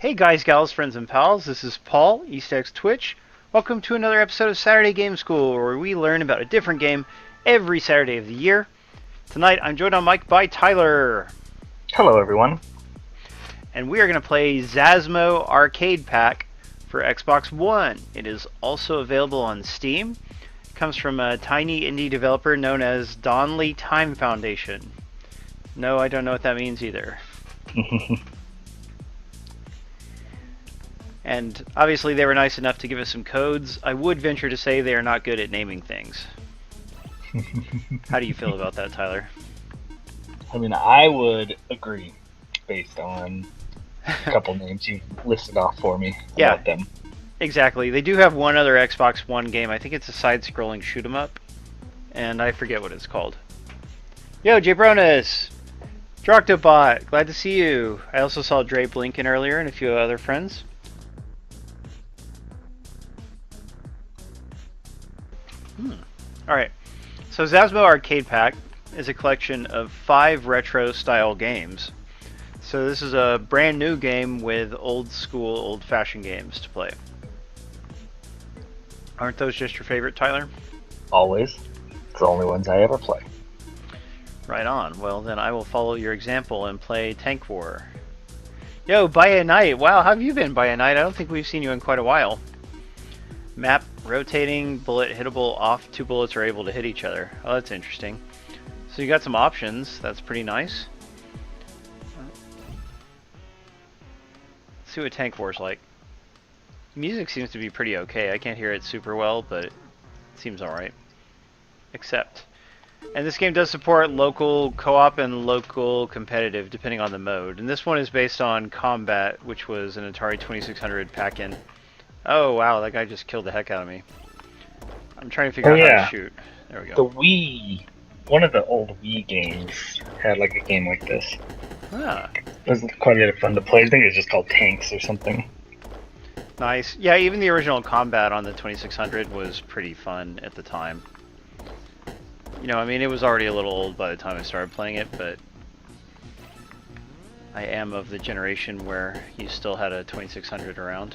Hey guys, gals, friends, and pals, this is Paul, EastX Twitch. Welcome to another episode of Saturday Game School, where we learn about a different game every Saturday of the year. Tonight, I'm joined on mic by Tyler. Hello, everyone. And we are going to play Zazmo Arcade Pack for Xbox One. It is also available on Steam. It comes from a tiny indie developer known as Donley Time Foundation. No, I don't know what that means either. And obviously they were nice enough to give us some codes. I would venture to say they are not good at naming things. How do you feel about that, Tyler? I mean, I would agree based on a couple names you listed off for me about them. Exactly. They do have one other Xbox One game. I think it's a side-scrolling shoot-'em-up, and I forget what it's called. Yo, Jabronis! Droctobot, glad to see you. I also saw Dre Blinken earlier and a few other friends. Alright, so Zazmo Arcade Pack is a collection of 5 retro-style games. So this is a brand new game with old-school, old-fashioned games to play. Aren't those just your favorite, Tyler? Always. It's the only ones I ever play. Right on. Well, then I will follow your example and play Tank War. Yo, By a Night! Wow, how have you been, By a Night? I don't think we've seen you in quite a while. Map rotating, bullet hittable off, 2 bullets are able to hit each other. Oh, that's interesting. So you got some options, that's pretty nice. Let's see what Tank War's like. Music seems to be pretty okay. I can't hear it super well, but it seems alright. Accept. And this game does support local co-op and local competitive, depending on the mode. And this one is based on Combat, which was an Atari 2600 pack-in. Oh wow, that guy just killed the heck out of me. I'm trying to figure out how to shoot. There we go. The Wii, one of the old Wii games had like a game like this. Ah. It was quite a bit of fun to play. I think it was just called Tanks or something. Nice. Yeah, even the original Combat on the 2600 was pretty fun at the time. You know, I mean, it was already a little old by the time I started playing it, but I am of the generation where you still had a 2600 around.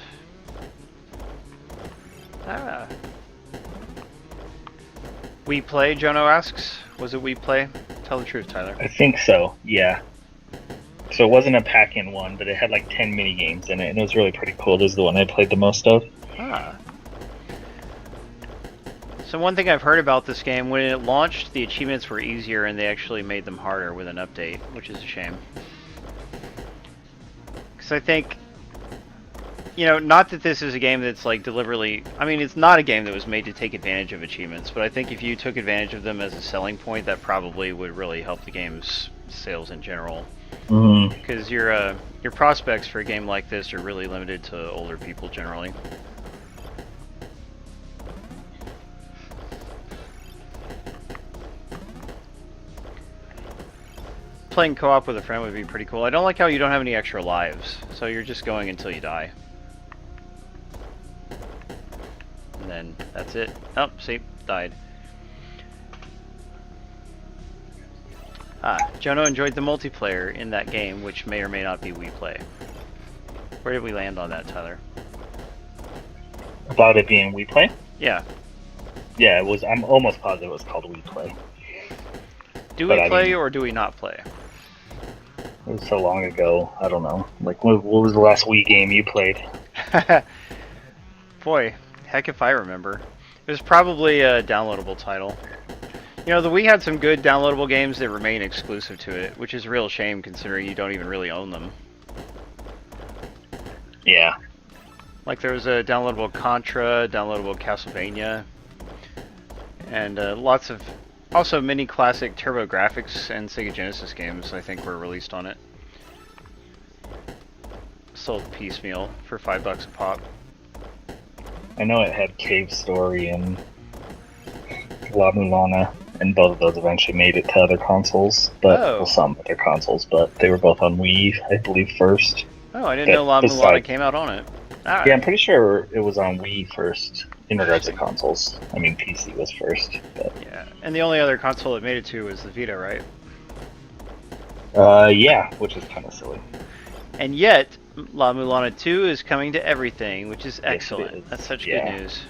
Ah. We Play, Jono asks. Was it We Play? Tell the truth, Tyler. I think so, yeah. So it wasn't a pack-in one, but it had like 10 mini games in it, and it was really pretty cool. This is the one I played the most of. Ah. So one thing I've heard about this game, when it launched, the achievements were easier and they actually made them harder with an update, which is a shame. Because I think, you know, not that this is a game that's like deliberately, I mean, it's not a game that was made to take advantage of achievements, but I think if you took advantage of them as a selling point, that probably would really help the game's sales in general. Because your prospects for a game like this are really limited to older people generally. Playing co-op with a friend would be pretty cool. I don't like how you don't have any extra lives, so you're just going until you die. And then that's it. Oh, see, died. Ah, Jono enjoyed the multiplayer in that game, which may or may not be We Play. Where did we land on that, Tyler? About it being Wii Play? Yeah. Yeah, it was. I'm almost positive it was called Wii Play. Do we play or do we not play? It was so long ago, I don't know. Like, what was the last Wii game you played? Boy, heck if I remember. It was probably a downloadable title. You know, the Wii had some good downloadable games that remain exclusive to it, which is a real shame considering you don't even really own them. Yeah. Like there was a downloadable Contra, downloadable Castlevania, and lots of also many classic TurboGrafx and Sega Genesis games I think were released on it. Sold piecemeal for $5 a pop. I know it had Cave Story and La Mulana, and both of those eventually made it to other consoles, but well, some other consoles, but they were both on Wii, I believe, first. Oh, I didn't know La Mulana came out on it. Right. Yeah, I'm pretty sure it was on Wii first, in regards to consoles. I mean, PC was first. But... yeah, and the only other console it made it to was the Vita, right? Yeah, which is kind of silly. And yet, La Mulana 2 is coming to everything, which is Yes, it excellent. is. That's such good Yeah. news.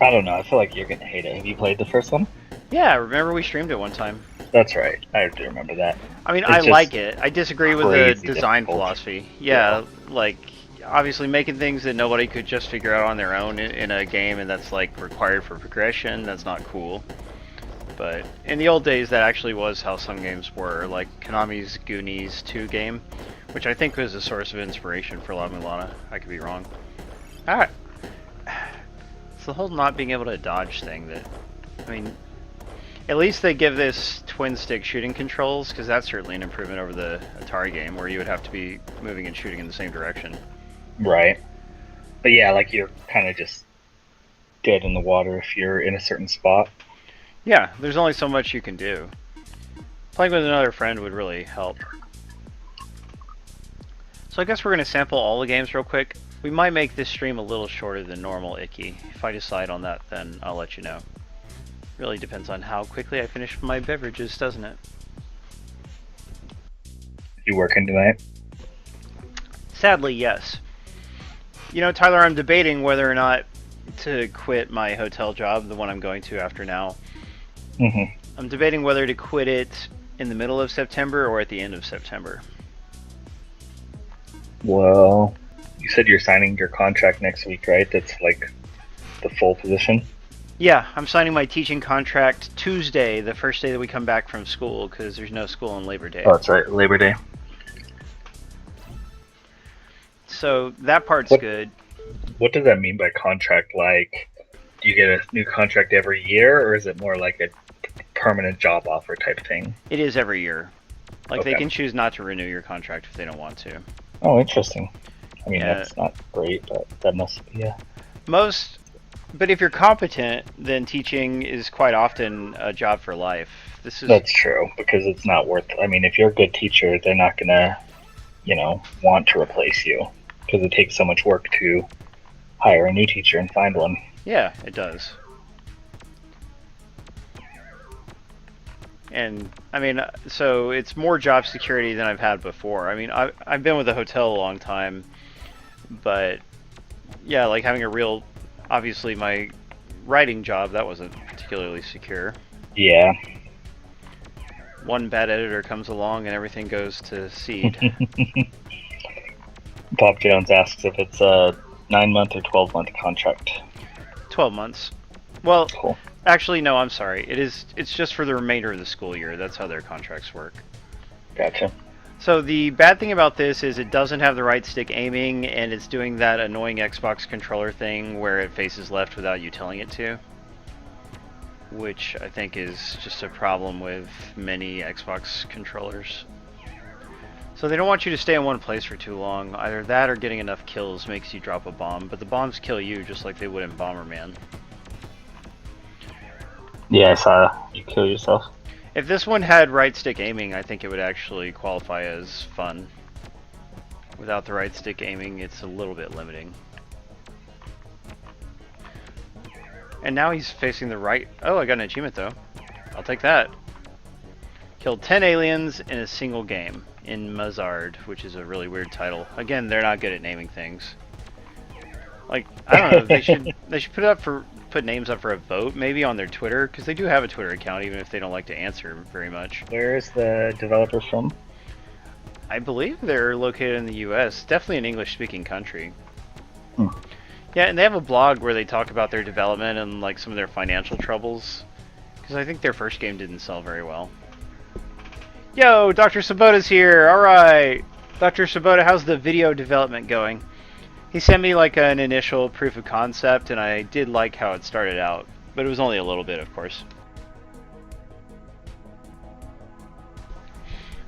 I don't know. I feel like you're gonna hate it. Have you played the first one? Yeah, remember we streamed it one time. That's right. I do remember that. I mean, I It's just like it. I disagree with the crazy design difficult. philosophy. Yeah, like obviously making things that nobody could just figure out on their own in a game, and that's like required for progression. That's not cool. But in the old days, that actually was how some games were, like Konami's Goonies 2 game, which I think was a source of inspiration for La Mulana. I could be wrong. Alright. It's the whole not being able to dodge thing that, I mean, at least they give this twin stick shooting controls, because that's certainly an improvement over the Atari game, where you would have to be moving and shooting in the same direction. Right. But yeah, like you're kind of just dead in the water if you're in a certain spot. Yeah, there's only so much you can do. Playing with another friend would really help. So I guess we're going to sample all the games real quick. We might make this stream a little shorter than normal, Icky. If I decide on that, then I'll let you know. Really depends on how quickly I finish my beverages, doesn't it? You working tonight? Sadly, yes. You know, Tyler, I'm debating whether or not to quit my hotel job, the one I'm going to after now. Mm-hmm. I'm debating whether to quit it in the middle of September or at the end of September. Well, you said you're signing your contract next week, right? That's like the full position? Yeah, I'm signing my teaching contract Tuesday, the first day that we come back from school, because there's no school on Labor Day. Oh, that's right, Labor Day. So that part's good. What does that mean by contract? Like, do you get a new contract every year, or is it more like a permanent job offer type thing? It is every year. Like, Okay. they can choose not to renew your contract if they don't want to. Oh, interesting. I mean, Yeah. that's not great, but that must be But if you're competent, then teaching is quite often a job for life. That's true, because it's not worth... I mean, if you're a good teacher, they're not gonna, want to replace you, because it takes so much work to hire a new teacher and find one. Yeah, it does. And, I mean, so it's more job security than I've had before. I mean, I've been with a hotel a long time, but, yeah, like having a real... Obviously, my writing job, that wasn't particularly secure. Yeah. One bad editor comes along and everything goes to seed. Pop Jones asks if it's a 9-month or 12-month contract. 12 months. Well, Cool. Actually, no, I'm sorry. It's just for the remainder of the school year. That's how their contracts work. Gotcha. So the bad thing about this is it doesn't have the right stick aiming, and it's doing that annoying Xbox controller thing where it faces left without you telling it to. Which I think is just a problem with many Xbox controllers. So they don't want you to stay in one place for too long. Either that or getting enough kills makes you drop a bomb, but the bombs kill you just like they would in Bomberman. Yeah, I saw you kill yourself. If this one had right stick aiming, I think it would actually qualify as fun. Without the right stick aiming, it's a little bit limiting. And now he's facing the right... Oh, I got an achievement though. I'll take that. Killed 10 aliens in a single game in Mazard, which is a really weird title. Again, they're not good at naming things. Like, I don't know, they should put names up for a vote, maybe on their Twitter, because they do have a Twitter account, even if they don't like to answer very much. Where is the developer from? I believe they're located in the U.S., definitely an English-speaking country. Hmm. Yeah, and they have a blog where they talk about their development and like some of their financial troubles, because I think their first game didn't sell very well. Yo, Dr. Sabota's here! Alright! Dr. Sabota, how's the video development going? He sent me like an initial proof of concept, and I did like how it started out, but it was only a little bit, of course.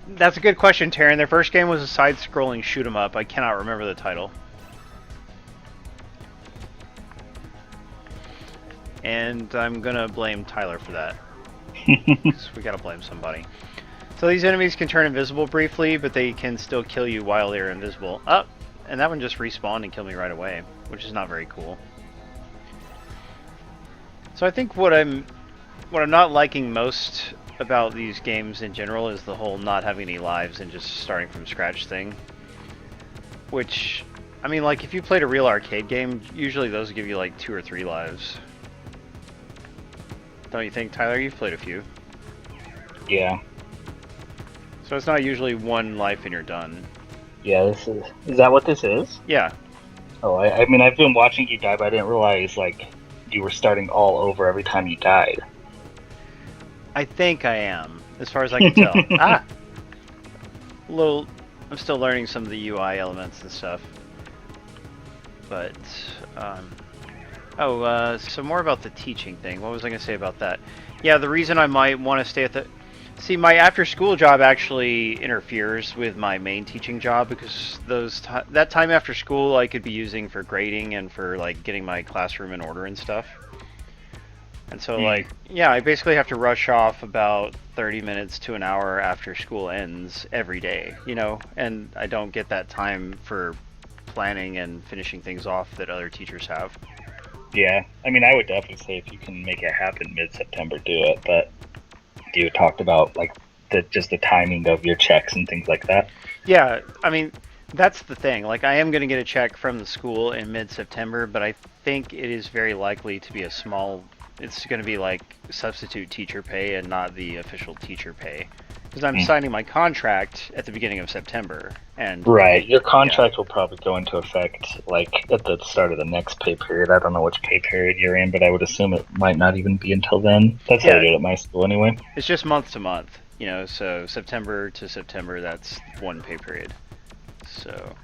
That's a good question, Taryn. Their first game was a side-scrolling shoot-'em-up. I cannot remember the title. And I'm gonna blame Tyler for that. 'Cause we gotta blame somebody. So these enemies can turn invisible briefly, but they can still kill you while they're invisible. Oh, and that one just respawned and killed me right away, which is not very cool. So I think what I'm not liking most about these games in general is the whole not having any lives and just starting from scratch thing. Which, I mean, like, if you played a real arcade game, usually those give you, like, 2 or 3 lives. Don't you think, Tyler? You've played a few. Yeah. So it's not usually 1 life and you're done. Yeah, this is... Is that what this is? Yeah. Oh, I mean, I've been watching you die, but I didn't realize, like, you were starting all over every time you died. I think I am, as far as I can tell. Ah! I'm still learning some of the UI elements and stuff. But, so more about the teaching thing. What was I going to say about that? Yeah, the reason I might want to stay at the... See, my after-school job actually interferes with my main teaching job because that time after school I could be using for grading and for, like, getting my classroom in order and stuff. And so, like, yeah, I basically have to rush off about 30 minutes to an hour after school ends every day, you know? And I don't get that time for planning and finishing things off that other teachers have. Yeah, I mean, I would definitely say if you can make it happen mid-September, do it, but you talked about, like, just the timing of your checks and things like that. Yeah, I mean, that's the thing. Like, I am going to get a check from the school in mid-September, but I think it is very likely to be a small... It's going to be, like, substitute teacher pay and not the official teacher pay. Because I'm signing my contract at the beginning of September. And right, your contract will probably go into effect, like, at the start of the next pay period. I don't know which pay period you're in, but I would assume it might not even be until then. That's how I did it at my school anyway. It's just month to month, you know, so September to September, that's 1 pay period. So,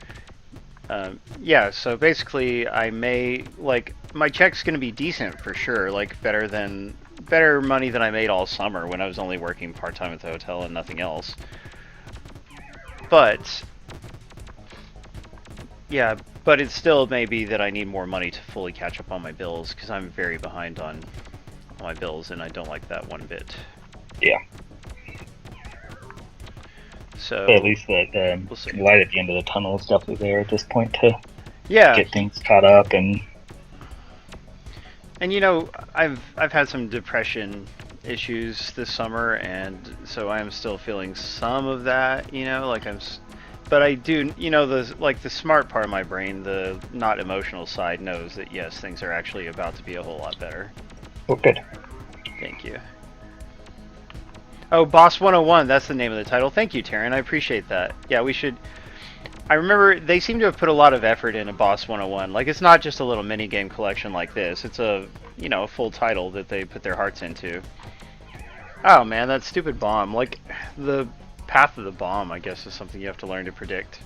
yeah, so basically I may, like, my check's going to be decent for sure, like, better money than I made all summer when I was only working part-time at the hotel and nothing else. But, yeah, but it still may be that I need more money to fully catch up on my bills, because I'm very behind on my bills, and I don't like that one bit. Yeah. So, but at least the light at the end of the tunnel is definitely there at this point to get things caught up and... And you know, I've had some depression issues this summer, and so I am still feeling some of that, you know, like but I do, you know, the smart part of my brain, the not emotional side, knows that yes, things are actually about to be a whole lot better. Oh, good. Thank you. Oh, Boss 101, that's the name of the title. Thank you, Taryn, I appreciate that. Yeah, we should... I remember they seem to have put a lot of effort into Boss 101. Like, it's not just a little mini-game collection like this. It's a, you know, a full title that they put their hearts into. Oh, man, that stupid bomb. Like, the path of the bomb, I guess, is something you have to learn to predict.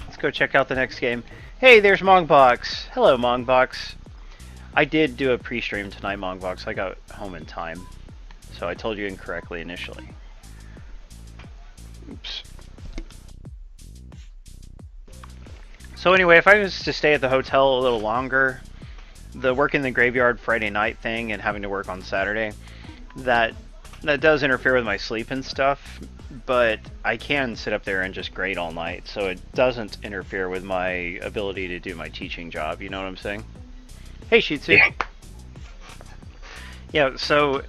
Let's go check out the next game. Hey, there's Mongbox. Hello, Mongbox. I did do a pre-stream tonight, Mongbox. I got home in time. So I told you incorrectly initially. Oops. So anyway, if I was to stay at the hotel a little longer, the work in the graveyard Friday night thing and having to work on Saturday, that does interfere with my sleep and stuff, but I can sit up there and just grade all night, so it doesn't interfere with my ability to do my teaching job, you know what I'm saying? Hey, Shitsu! Yeah, so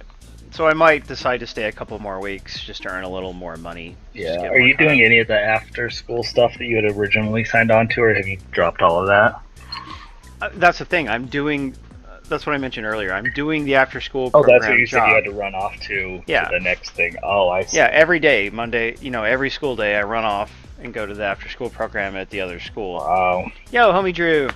I might decide to stay a couple more weeks just to earn a little more money. Yeah. Are you doing any of the after-school stuff that you had originally signed on to, or have you dropped all of that? That's the thing. I'm doing... that's what I mentioned earlier. I'm doing the after-school program. Oh, that's what you said you had to run off to the next thing. Oh, I see. Yeah, every day, Monday, you know, every school day, I run off and go to the after-school program at the other school. Wow. Yo, homie Drew!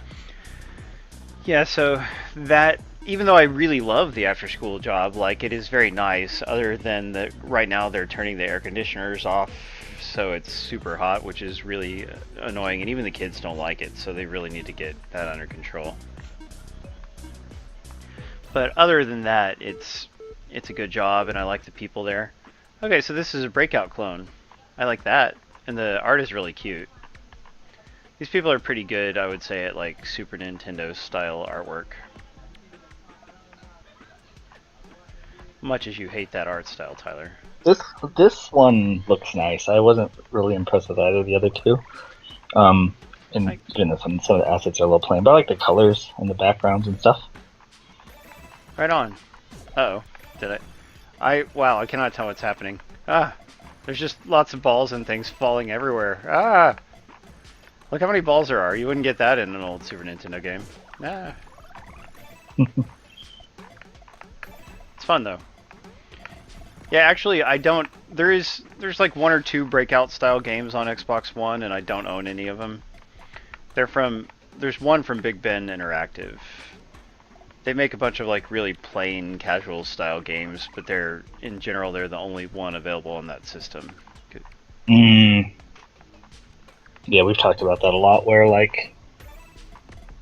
Yeah, so that... even though I really love the after-school job, like, it is very nice, other than that right now they're turning the air conditioners off, so it's super hot, which is really annoying, and even the kids don't like it, so they really need to get that under control. But other than that, it's a good job, and I like the people there. Okay, so this is a Breakout clone. I like that, and the art is really cute. These people are pretty good, I would say, at, like, Super Nintendo style artwork. Much as you hate that art style, Tyler. This one looks nice. I wasn't really impressed with either of the other two. And you know, some of the assets are a little plain, but I like the colors and the backgrounds and stuff. Right on. Uh-oh. Did I? Wow, I cannot tell what's happening. Ah! There's just lots of balls and things falling everywhere. Ah! Look how many balls there are. You wouldn't get that in an old Super Nintendo game. Nah. It's fun though. Yeah, actually, I don't. There's like 1 or 2 Breakout style games on Xbox One, and I don't own any of them. They're from. There's one from Big Ben Interactive. They make a bunch of like really plain casual style games, but they're in general they're the only one available on that system. Yeah, we've talked about that a lot. Where like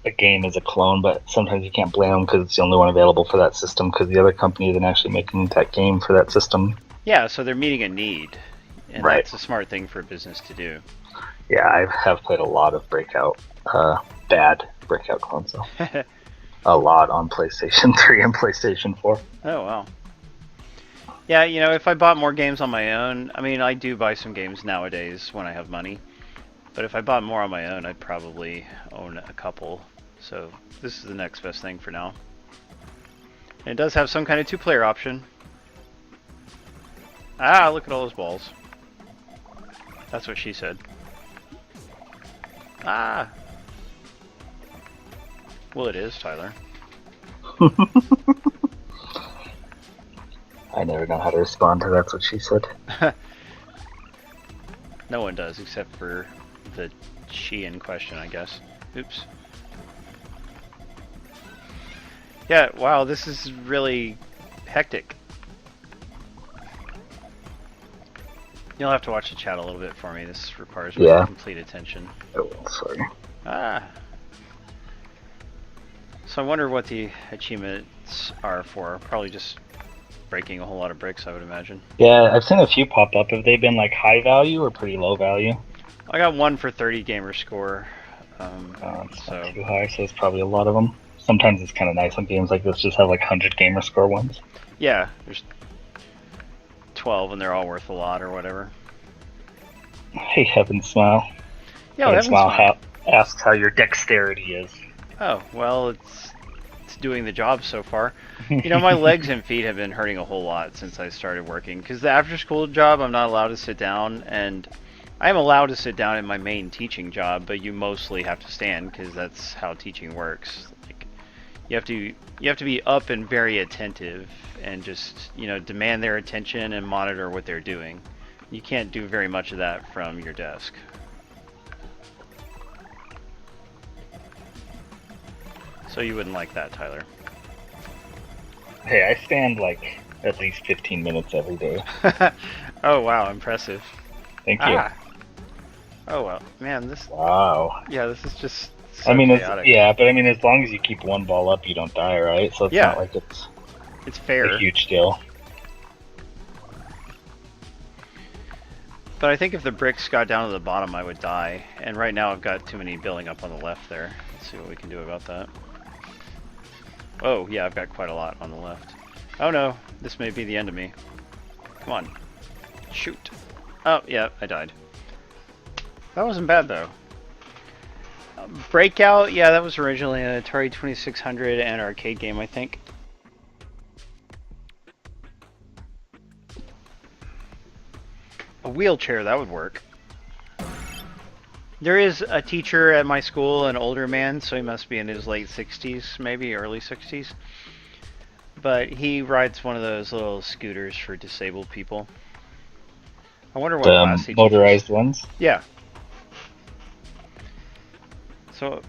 a game is a clone, but sometimes you can't blame them because it's the only one available for that system because the other company isn't actually making that game for that system. Yeah, so they're meeting a need, and right. That's a smart thing for a business to do. Yeah, I have played a lot of Breakout, bad Breakout clones though. A lot on PlayStation 3 and PlayStation 4. Oh, wow. Yeah, you know, if I bought more games on my own, I mean, I do buy some games nowadays when I have money. But if I bought more on my own, I'd probably own a couple. So this is the next best thing for now. And it does have some kind of 2-player option. Ah, look at all those balls. That's what she said. Ah! Well, it is, Tyler. I never know how to respond to that's what she said. No one does, except for the she in question, I guess. Oops. Yeah, wow, this is really hectic. You'll have to watch the chat a little bit for me. This requires my complete attention. Oh, sorry. Ah. So I wonder what the achievements are for. Probably just breaking a whole lot of bricks, I would imagine. Yeah, I've seen a few pop up. Have they been like high value or pretty low value? I got one for 30 gamer score. It's not too high, so it's probably a lot of them. Sometimes it's kind of nice when games like this just have like 100 gamer score ones. Yeah, there's 12 and they're all worth a lot or whatever. Hey, Heaven Smile. Yeah, Heaven Smile asks how your dexterity is. Oh, well, it's doing the job so far. You know, my legs and feet have been hurting a whole lot since I started working. Because the after-school job, I'm not allowed to sit down, and I am allowed to sit down in my main teaching job, but you mostly have to stand because that's how teaching works. Like, you have to be up and very attentive, and just demand their attention and monitor what they're doing. You can't do very much of that from your desk. So you wouldn't like that, Tyler. Hey, I stand like at least 15 minutes every day. Oh wow, impressive. Thank you. Oh well, man, this. Wow. Yeah, this is just. So I mean, chaotic. but I mean, as long as you keep one ball up, you don't die, right? So it's not like it's fair. A huge deal. But I think if the bricks got down to the bottom, I would die. And right now, I've got too many building up on the left there. Let's see what we can do about that. Oh, yeah, I've got quite a lot on the left. Oh no, this may be the end of me. Come on. Shoot. Oh, yeah, I died. That wasn't bad, though. Breakout, yeah, that was originally an Atari 2600 and arcade game, I think. A wheelchair, that would work. There is a teacher at my school, an older man, so he must be in his late 60s, maybe early 60s. But he rides one of those little scooters for disabled people. I wonder what class he teaches. Motorized ones? Yeah. So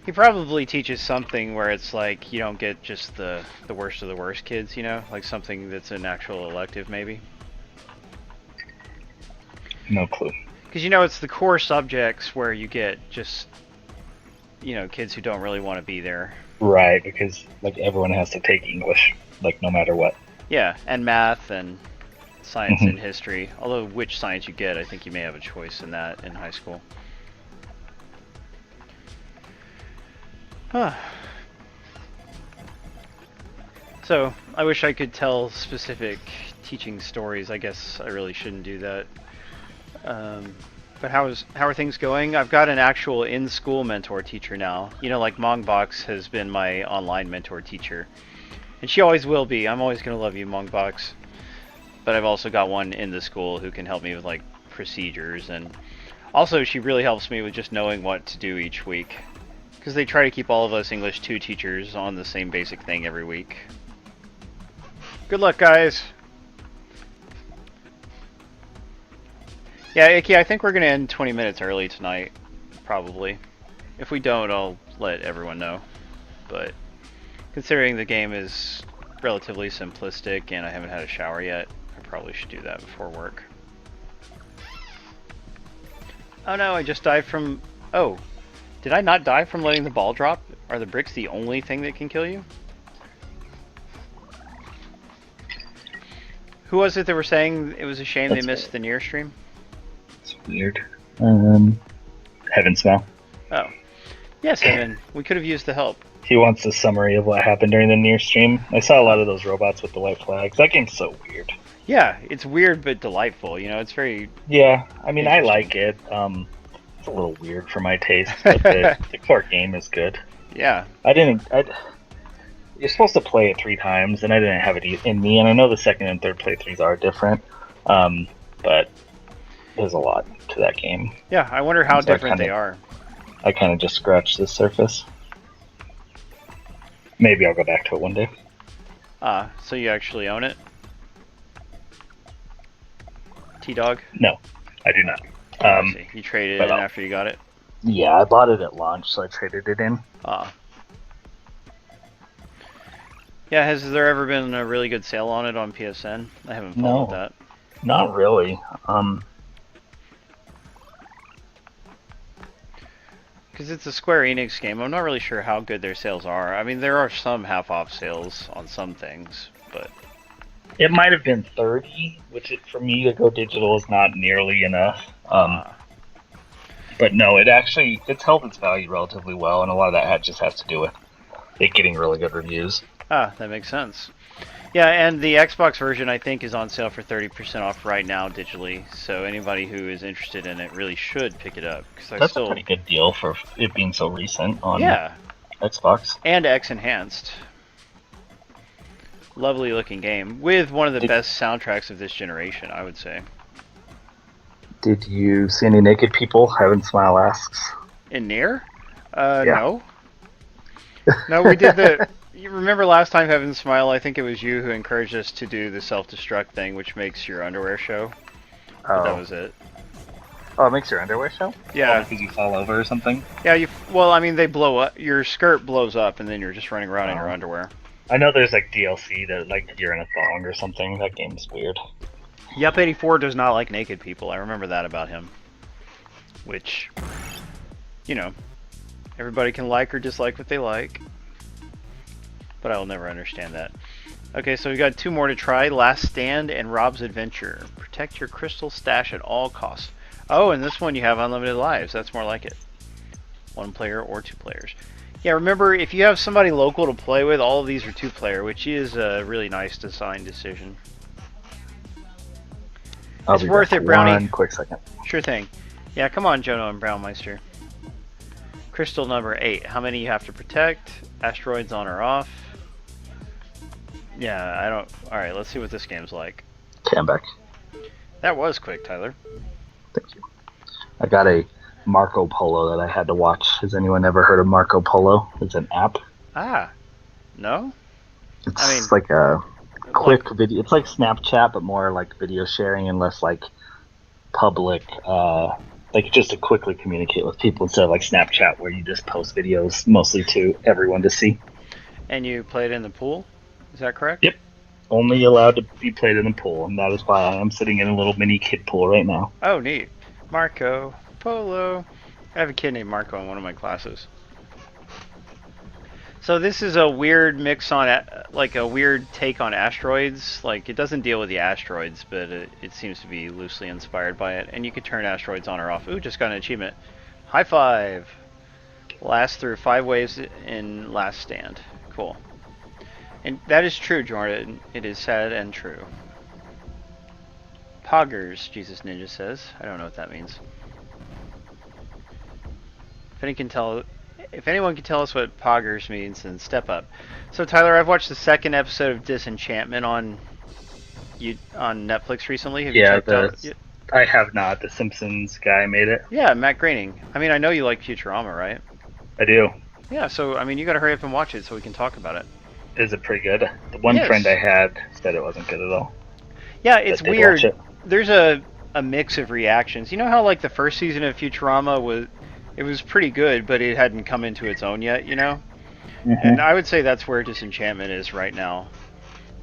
he probably teaches something where it's like you don't get just the worst of the worst kids, like something that's an actual elective maybe. No clue. Because it's the core subjects where you get just kids who don't really want to be there. Right, because like everyone has to take English, like no matter what. Yeah, and math and science and history. Although which science you get, I think you may have a choice in that in high school. Huh. So, I wish I could tell specific teaching stories. I guess I really shouldn't do that. But how are things going? I've got an actual in-school mentor teacher now. Like Mongbox has been my online mentor teacher. And she always will be. I'm always going to love you, Mongbox. But I've also got one in the school who can help me with, like, procedures and Also, she really helps me with just knowing what to do each week. Because they try to keep all of us English 2 teachers on the same basic thing every week. Good luck, guys! Yeah, Icky, I think we're going to end 20 minutes early tonight. Probably. If we don't, I'll let everyone know. But considering the game is relatively simplistic and I haven't had a shower yet, I probably should do that before work. Oh no, I just died from... Oh, did I not die from letting the ball drop? Are the bricks the only thing that can kill you? Who was it that were saying it was a shame they missed the Nier stream? It's weird. Heaven Smell. Oh. Yes, Evan. We could have used the help. He wants a summary of what happened during the Nier stream. I saw a lot of those robots with the white flags. That game's so weird. Yeah, it's weird but delightful. You know, it's very... Yeah, I mean, I like it. It's a little weird for my taste, but the core game is good. Yeah. You're supposed to play it 3 times, and I didn't have it in me, and I know the second and third playthroughs are different, but there's a lot to that game. Yeah, I wonder how different they are. I kind of just scratched the surface. Maybe I'll go back to it one day. So you actually own it? T-Dog? No, I do not. You traded it in after you got it? Yeah, I bought it at launch, so I traded it in. Yeah, has there ever been a really good sale on it on PSN? I haven't followed that. Not really. Because it's a Square Enix game, I'm not really sure how good their sales are. I mean, there are some half-off sales on some things, but... It might have been 30, which for me to go digital is not nearly enough. But no, it's held its value relatively well, and a lot of that just has to do with it getting really good reviews. That makes sense. Yeah, and the Xbox version, I think, is on sale for 30% off right now digitally, so anybody who is interested in it really should pick it up. That's a pretty good deal for it being so recent on Xbox. And X-Enhanced. Lovely looking game, with one of the best soundtracks of this generation, I would say. Did you see any naked people? Heaven Smile asks. In Nier? No. No, we did the... You remember last time, Heaven Smile, I think it was you who encouraged us to do the self-destruct thing, which makes your underwear show. But that was it. Oh, it makes your underwear show? Yeah. Because you fall over or something? Yeah, well, I mean, they blow up. Your skirt blows up, and then you're just running around in your underwear. I know there's like DLC that like you're in a thong or something. That game's weird. Yup84 does not like naked people. I remember that about him. Which, you know, everybody can like or dislike what they like. But I will never understand that. Okay, so we've got 2 more to try. Last Stand and Rob's Adventure. Protect your crystal stash at all costs. Oh, and this one you have unlimited lives. That's more like it. 1 player or 2 players. Yeah, remember, if you have somebody local to play with, all of these are 2-player, which is a really nice design decision. It's worth it, Brownie. One quick second. Sure thing. Yeah, come on, Jono and Brownmeister. Crystal number 8. How many you have to protect? Asteroids on or off? Yeah, I don't... Alright, let's see what this game's like. Okay, I'm back. That was quick, Tyler. Thank you. I got a Marco Polo that I had to watch. Has anyone ever heard of Marco Polo? It's an app. No? It's like a quick video. It's like Snapchat, but more like video sharing and less like public, like just to quickly communicate with people instead of like Snapchat where you just post videos mostly to everyone to see. And you played in the pool? Is that correct? Yep. Only allowed to be played in the pool, and that is why I am sitting in a little mini kid pool right now. Oh, neat. Marco Polo. I have a kid named Marco in one of my classes. So this is a weird mix on, like a weird take on asteroids. Like, it doesn't deal with the asteroids, but it seems to be loosely inspired by it. And you can turn asteroids on or off. Ooh, just got an achievement. High five! Last through 5 waves in Last Stand. Cool. And that is true, Jordan. It is sad and true. Poggers, Jesus Ninja says. I don't know what that means. If anyone can tell us what poggers means, then step up. So Tyler, I've watched the 2nd episode of Disenchantment on Netflix recently. Have you checked out? I have not. The Simpsons guy made it. Yeah, Matt Groening. I mean, I know you like Futurama, right? I do. Yeah, so I mean, you got to hurry up and watch it so we can talk about it. Is it pretty good? The one friend I Yes. had said it wasn't good at all. Yeah, it's That did watch weird. it. There's a mix of reactions. You know how like the first season of Futurama was pretty good, but it hadn't come into its own yet, you know? And Mm-hmm. I would say that's where Disenchantment is right now.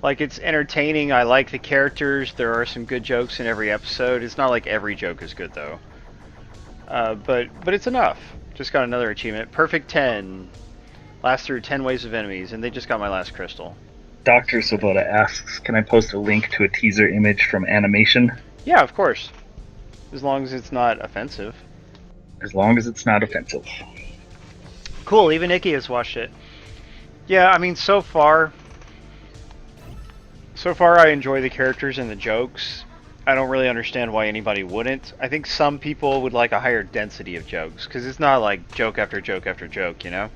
Like it's entertaining. I like the characters. There are some good jokes in every episode. It's not like every joke is good though. But it's enough. Just got another achievement. Perfect 10. Last through 10 waves of enemies, and they just got my last crystal. Dr. Svoboda asks, can I post a link to a teaser image from animation? Yeah, of course. As long as it's not offensive. As long as it's not offensive. Cool, even Nikki has watched it. Yeah, I mean, so far I enjoy the characters and the jokes. I don't really understand why anybody wouldn't. I think some people would like a higher density of jokes, because it's not like joke after joke after joke, you know?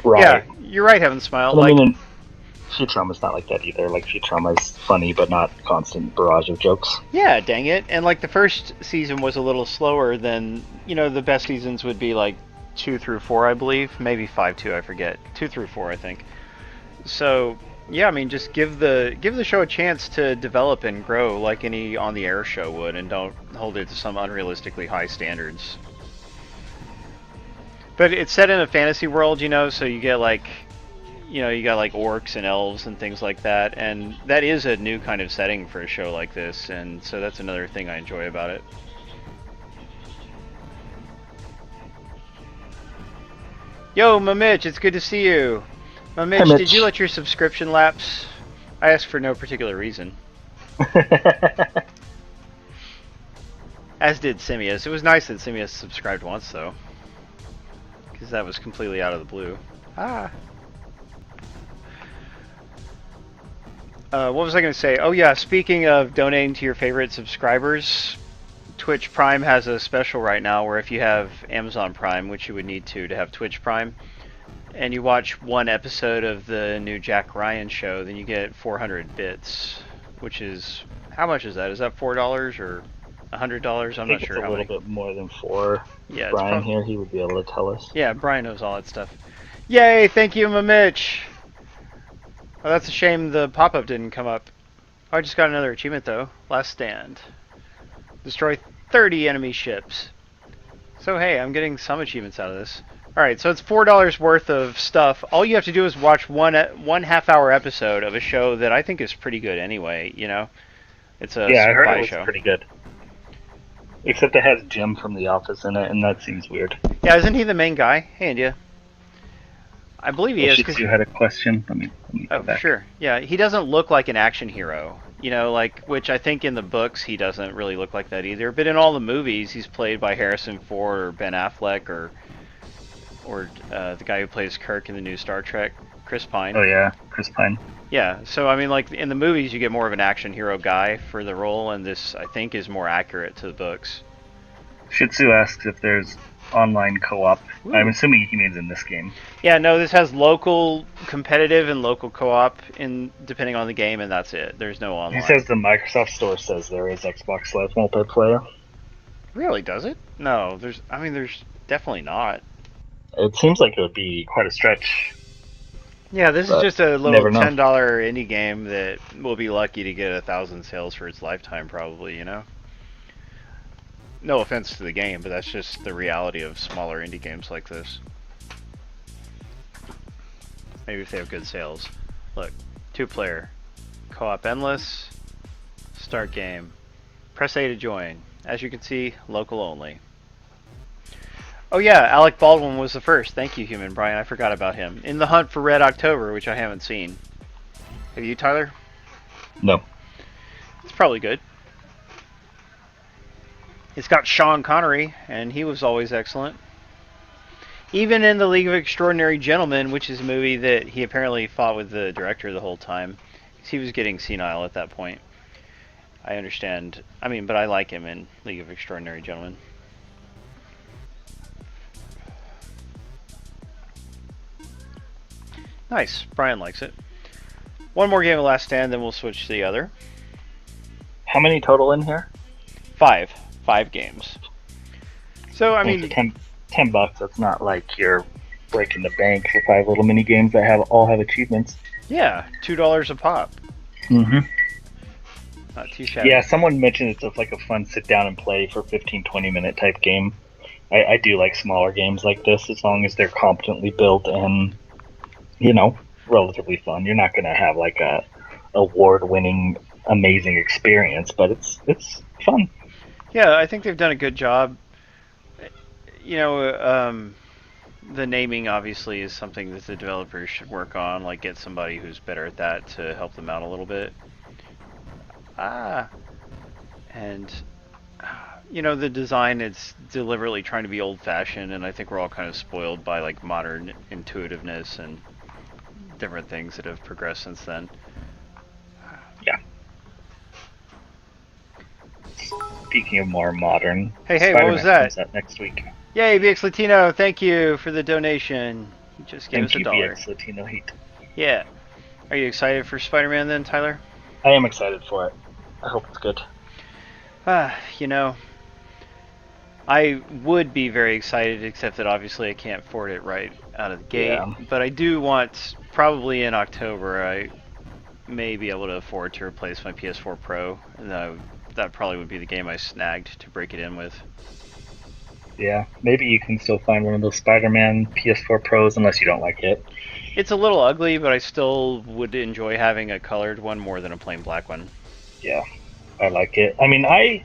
Right. Yeah, you're right, Heaven Smile. And I Like, mean, Futurama's not like that either. Like, Futurama's funny, but not constant barrage of jokes. yeah, dang it. And like the first season was a little slower than, you know, the best seasons would be like 2 through 4, I believe. Maybe 5 too, I forget. 2 through 4, I think. So, yeah, I mean, just give the show a chance to develop and grow like any on the air show would, and don't hold it to some unrealistically high standards. But it's set in a fantasy world, you know, so you get like, you know, you got like orcs and elves and things like that, and that is a new kind of setting for a show like this, and so that's another thing I enjoy about it. Yo, Mamitch, it's good to see you. Hi, Mitch, did you Mitch. let your subscription lapse? I asked for no particular reason. As did Simius. It was nice that Simius subscribed once, though. Because that was completely out of the blue. Ah. What was I going to say? Oh yeah, speaking of donating to your favorite subscribers, Twitch Prime has a special right now where if you have Amazon Prime, which you would need to have Twitch Prime, and you watch one episode of the new Jack Ryan show, then you get 400 bits, which is, how much is that? Is that $4 or $100? I'm I think not it's sure a how little many. bit more than 4. Yeah, it's Brian probably. here, he would be able to tell us. Yeah, Brian knows all that stuff. Yay! Thank you, Mitch. Oh, that's a shame the pop-up didn't come up. Oh, I just got another achievement though. Last stand. Destroy 30 enemy ships. So hey, I'm getting some achievements out of this. Alright, so it's $4 worth of stuff. All you have to do is watch one half-hour episode of a show that I think is pretty good anyway, you know? It's a Yeah, I heard it spy was show. pretty good. Except it has Jim from The Office in it, and that seems weird. Yeah, isn't he the main guy? Hey, India. I believe he is, because... You had a question? Let me go Oh, back. sure. Yeah, he doesn't look like an action hero. You know, like, which I think in the books he doesn't really look like that either. But in all the movies, he's played by Harrison Ford or Ben Affleck or the guy who plays Kirk in the new Star Trek, Chris Pine. Oh yeah, Chris Pine. Yeah, so I mean, like in the movies, you get more of an action hero guy for the role, and this I think is more accurate to the books. Shitsu asks if there's online co-op. Ooh. I'm assuming he means in this game. Yeah, no, this has local competitive and local co-op in depending on the game, and that's it. There's no online. He says the Microsoft Store says there is Xbox Live multiplayer. Really, does it? No, there's definitely not. It seems like it would be quite a stretch. Yeah, this is But just a little never know. $10 indie game that will be lucky to get 1,000 sales for its lifetime, probably, you know? No offense to the game, but that's just the reality of smaller indie games like this. Maybe if they have good sales. Look, 2-player, co-op endless, start game. Press A to join. As you can see, local only. Oh yeah, Alec Baldwin was the first. Thank you, Human Brian. I forgot about him. In The Hunt for Red October, which I haven't seen. Have you, Tyler? No. It's probably good. It's got Sean Connery, and he was always excellent. Even in The League of Extraordinary Gentlemen, which is a movie that he apparently fought with the director the whole time, because he was getting senile at that point. I understand. I mean, but I like him in League of Extraordinary Gentlemen. Nice. Brian likes it. One more game of Last Stand, then we'll switch to the other. How many total in here? 5 games. So I mean, for $10, that's not like you're breaking the bank for 5 little mini games that all have achievements. Yeah, $2 a pop. Mm-hmm. Not too shabby. Yeah, someone mentioned it's just like a fun sit down and play for 15-20 minute type game. I do like smaller games like this as long as they're competently built and, relatively fun. You're not going to have like a award-winning, amazing experience, but it's fun. Yeah, I think they've done a good job. The naming obviously is something that the developers should work on, like get somebody who's better at that to help them out a little bit. And the design is deliberately trying to be old-fashioned, and I think we're all kind of spoiled by like modern intuitiveness and different things that have progressed since then. Yeah. Speaking of more modern, hey, Spider-Man what was that? comes out next week. Yay, BX Latino! Thank you for the donation. He just gave us $1. Thank you, BX Latino Heat. Yeah. Are you excited for Spider-Man then, Tyler? I am excited for it. I hope it's good. I would be very excited, except that obviously I can't afford it right out of the gate. Yeah. But I do want, probably in October, I may be able to afford to replace my PS4 Pro, and that probably would be the game I snagged to break it in with. Yeah, maybe you can still find one of those Spider-Man PS4 Pros unless you don't like it. It's a little ugly, but I still would enjoy having a colored one more than a plain black one. Yeah, I like it. I mean, I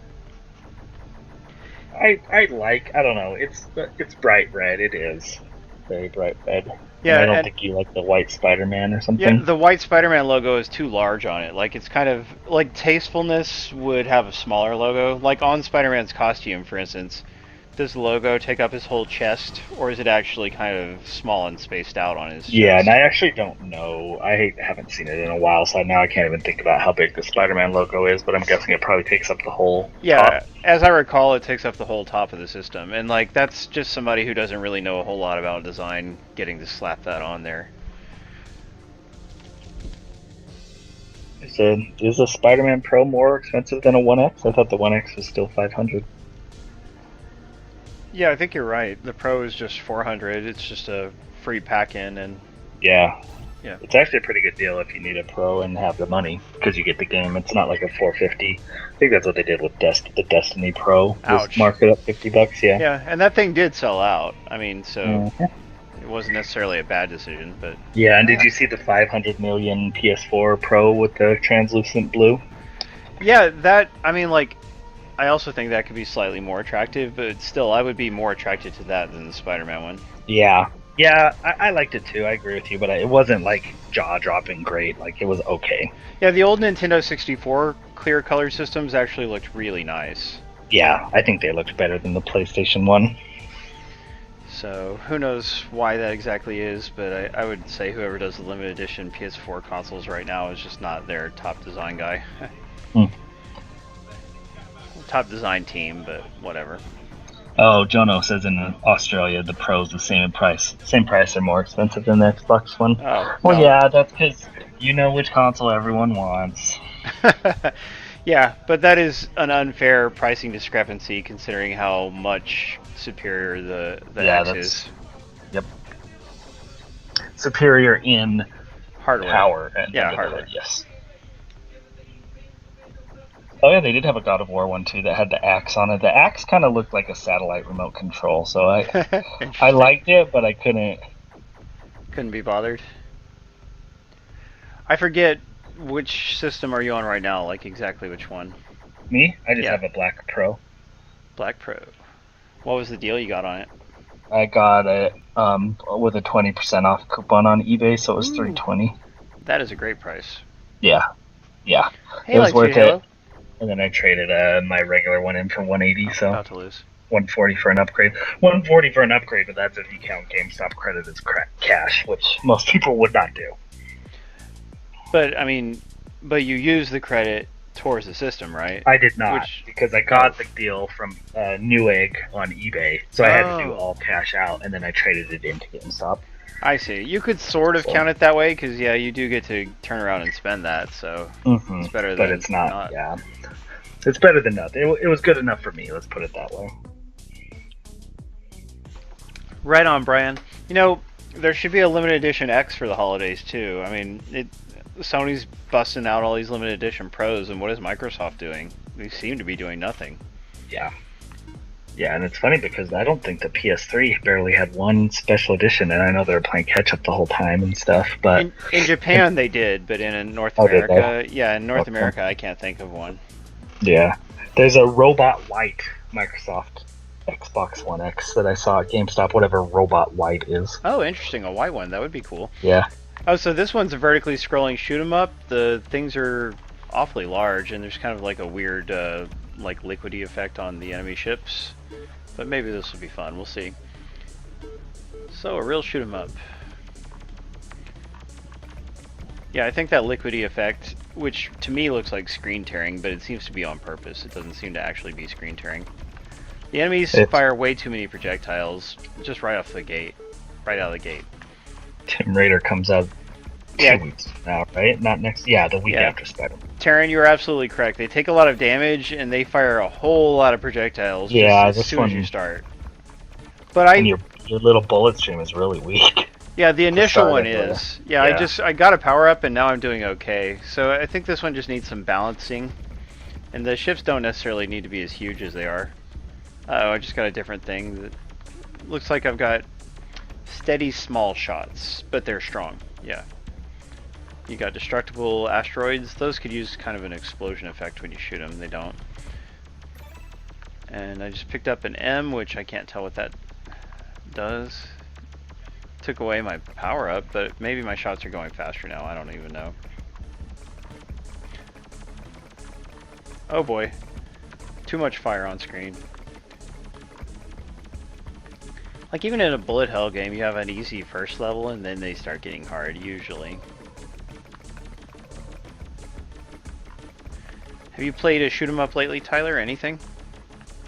don't know, it's bright red. It is very bright red. Yeah, and I don't think you like the white Spider-Man or something. Yeah, the white Spider-Man logo is too large on it. Like, it's kind of like Tastefulness would have a smaller logo. Like on Spider-Man's costume, for instance, does the logo take up his whole chest, or is it actually kind of small and spaced out on his chest? Yeah, and I actually don't know. I haven't seen it in a while, so now I can't even think about how big the Spider-Man logo is, but I'm guessing it probably takes up the whole top. As I recall, it takes up the whole top of the system, and like that's just somebody who doesn't really know a whole lot about design getting to slap that on there. Is a Spider-Man Pro more expensive than a 1X? I thought the 1X was still $500. Yeah, I think you're right. The Pro is just $400. It's just a free pack-in, and yeah, it's actually a pretty good deal if you need a Pro and have the money because you get the game. It's not like a $450. I think that's what they did with the Destiny Pro. Ouch. Mark it up $50. Yeah. Yeah, and that thing did sell out. I mean, so it wasn't necessarily a bad decision, but yeah. And did you see the 500 million PS4 Pro with the translucent blue? Yeah, that. I mean, like. I also think that could be slightly more attractive, but still, I would be more attracted to that than the Spider-Man one. Yeah, I liked it too. I agree with you, but it wasn't like jaw-dropping great. Like, it was okay. Yeah, the old Nintendo 64 clear color systems actually looked really nice. Yeah, I think they looked better than the PlayStation 1. So, who knows why that exactly is, but I would say whoever does the limited edition PS4 consoles right now is just not their top design guy. Top design team, but whatever. Oh, Jono says in Australia the Pro's the same price or more expensive than the Xbox One. Oh, well, no. Yeah, that's because you know which console everyone wants. Yeah, but that is an unfair pricing discrepancy considering how much superior the X is. Yep. Superior in hardware. Power and hardware. Yes. Oh yeah, they did have a God of War one too that had the axe on it. The axe kind of looked like a satellite remote control, so I liked it, but I couldn't be bothered. I forget which system are you on right now, like exactly which one. Me? I just have a Black Pro. Black Pro. What was the deal you got on it? I got it with a 20% off coupon on eBay, so it was $320. That is a great price. Yeah. Hey, it was worth it. And then I traded my regular one in for $180, so about to lose. $140 for an upgrade. $140 for an upgrade, but that's if you count GameStop credit as cash, which most people would not do. But I mean, you use the credit towards the system, right? I did not, because I got the deal from Newegg on eBay, so I had to do all cash out, and then I traded it into GameStop. I see. You could sort of count it that way, because you do get to turn around and spend that, so it's better than but it's not. Yeah. It's better than nothing. It was good enough for me. Let's put it that way. Right on, Brian. You know, there should be a limited edition X for the holidays too. I mean, Sony's busting out all these limited edition Pros, and what is Microsoft doing? They seem to be doing nothing. Yeah. Yeah, and it's funny because I don't think the PS3 barely had one special edition, and I know they were playing catch up the whole time and stuff. But in Japan they did, but in North America, yeah, in North America I can't think of one. Yeah, there's a Robot White Microsoft Xbox One X that I saw at GameStop. Whatever Robot White is. Oh, interesting, a white one. That would be cool. Yeah. Oh, so this one's a vertically scrolling shoot 'em up. The things are awfully large, and there's kind of like a weird, like liquidy effect on the enemy ships. But maybe this will be fun. We'll see. So a real shoot 'em up. Yeah, I think that liquidy effect, which to me looks like screen tearing, but it seems to be on purpose. It doesn't seem to actually be screen tearing. The enemies fire way too many projectiles just right off the gate, right out of the gate. Tomb Raider comes out 2 weeks from now, right? Not next. Yeah, the week after Spider-Man. Terran, you are absolutely correct. They take a lot of damage and they fire a whole lot of projectiles. Yeah, as soon as you start. But your little bullet stream is really weak. Yeah, the initial one is. Yeah, I got a power up and now I'm doing okay. So I think this one just needs some balancing, and the ships don't necessarily need to be as huge as they are. Oh, I just got a different thing that looks like I've got steady small shots, but they're strong. Yeah. You got destructible asteroids. Those could use kind of an explosion effect when you shoot them. They don't. And I just picked up an M, which I can't tell what that does. Took away my power up, but maybe my shots are going faster now. I don't even know. Oh boy. Too much fire on screen. Like even in a bullet hell game, you have an easy first level and then they start getting hard, usually. Have you played a shoot 'em up lately, Tyler? Anything?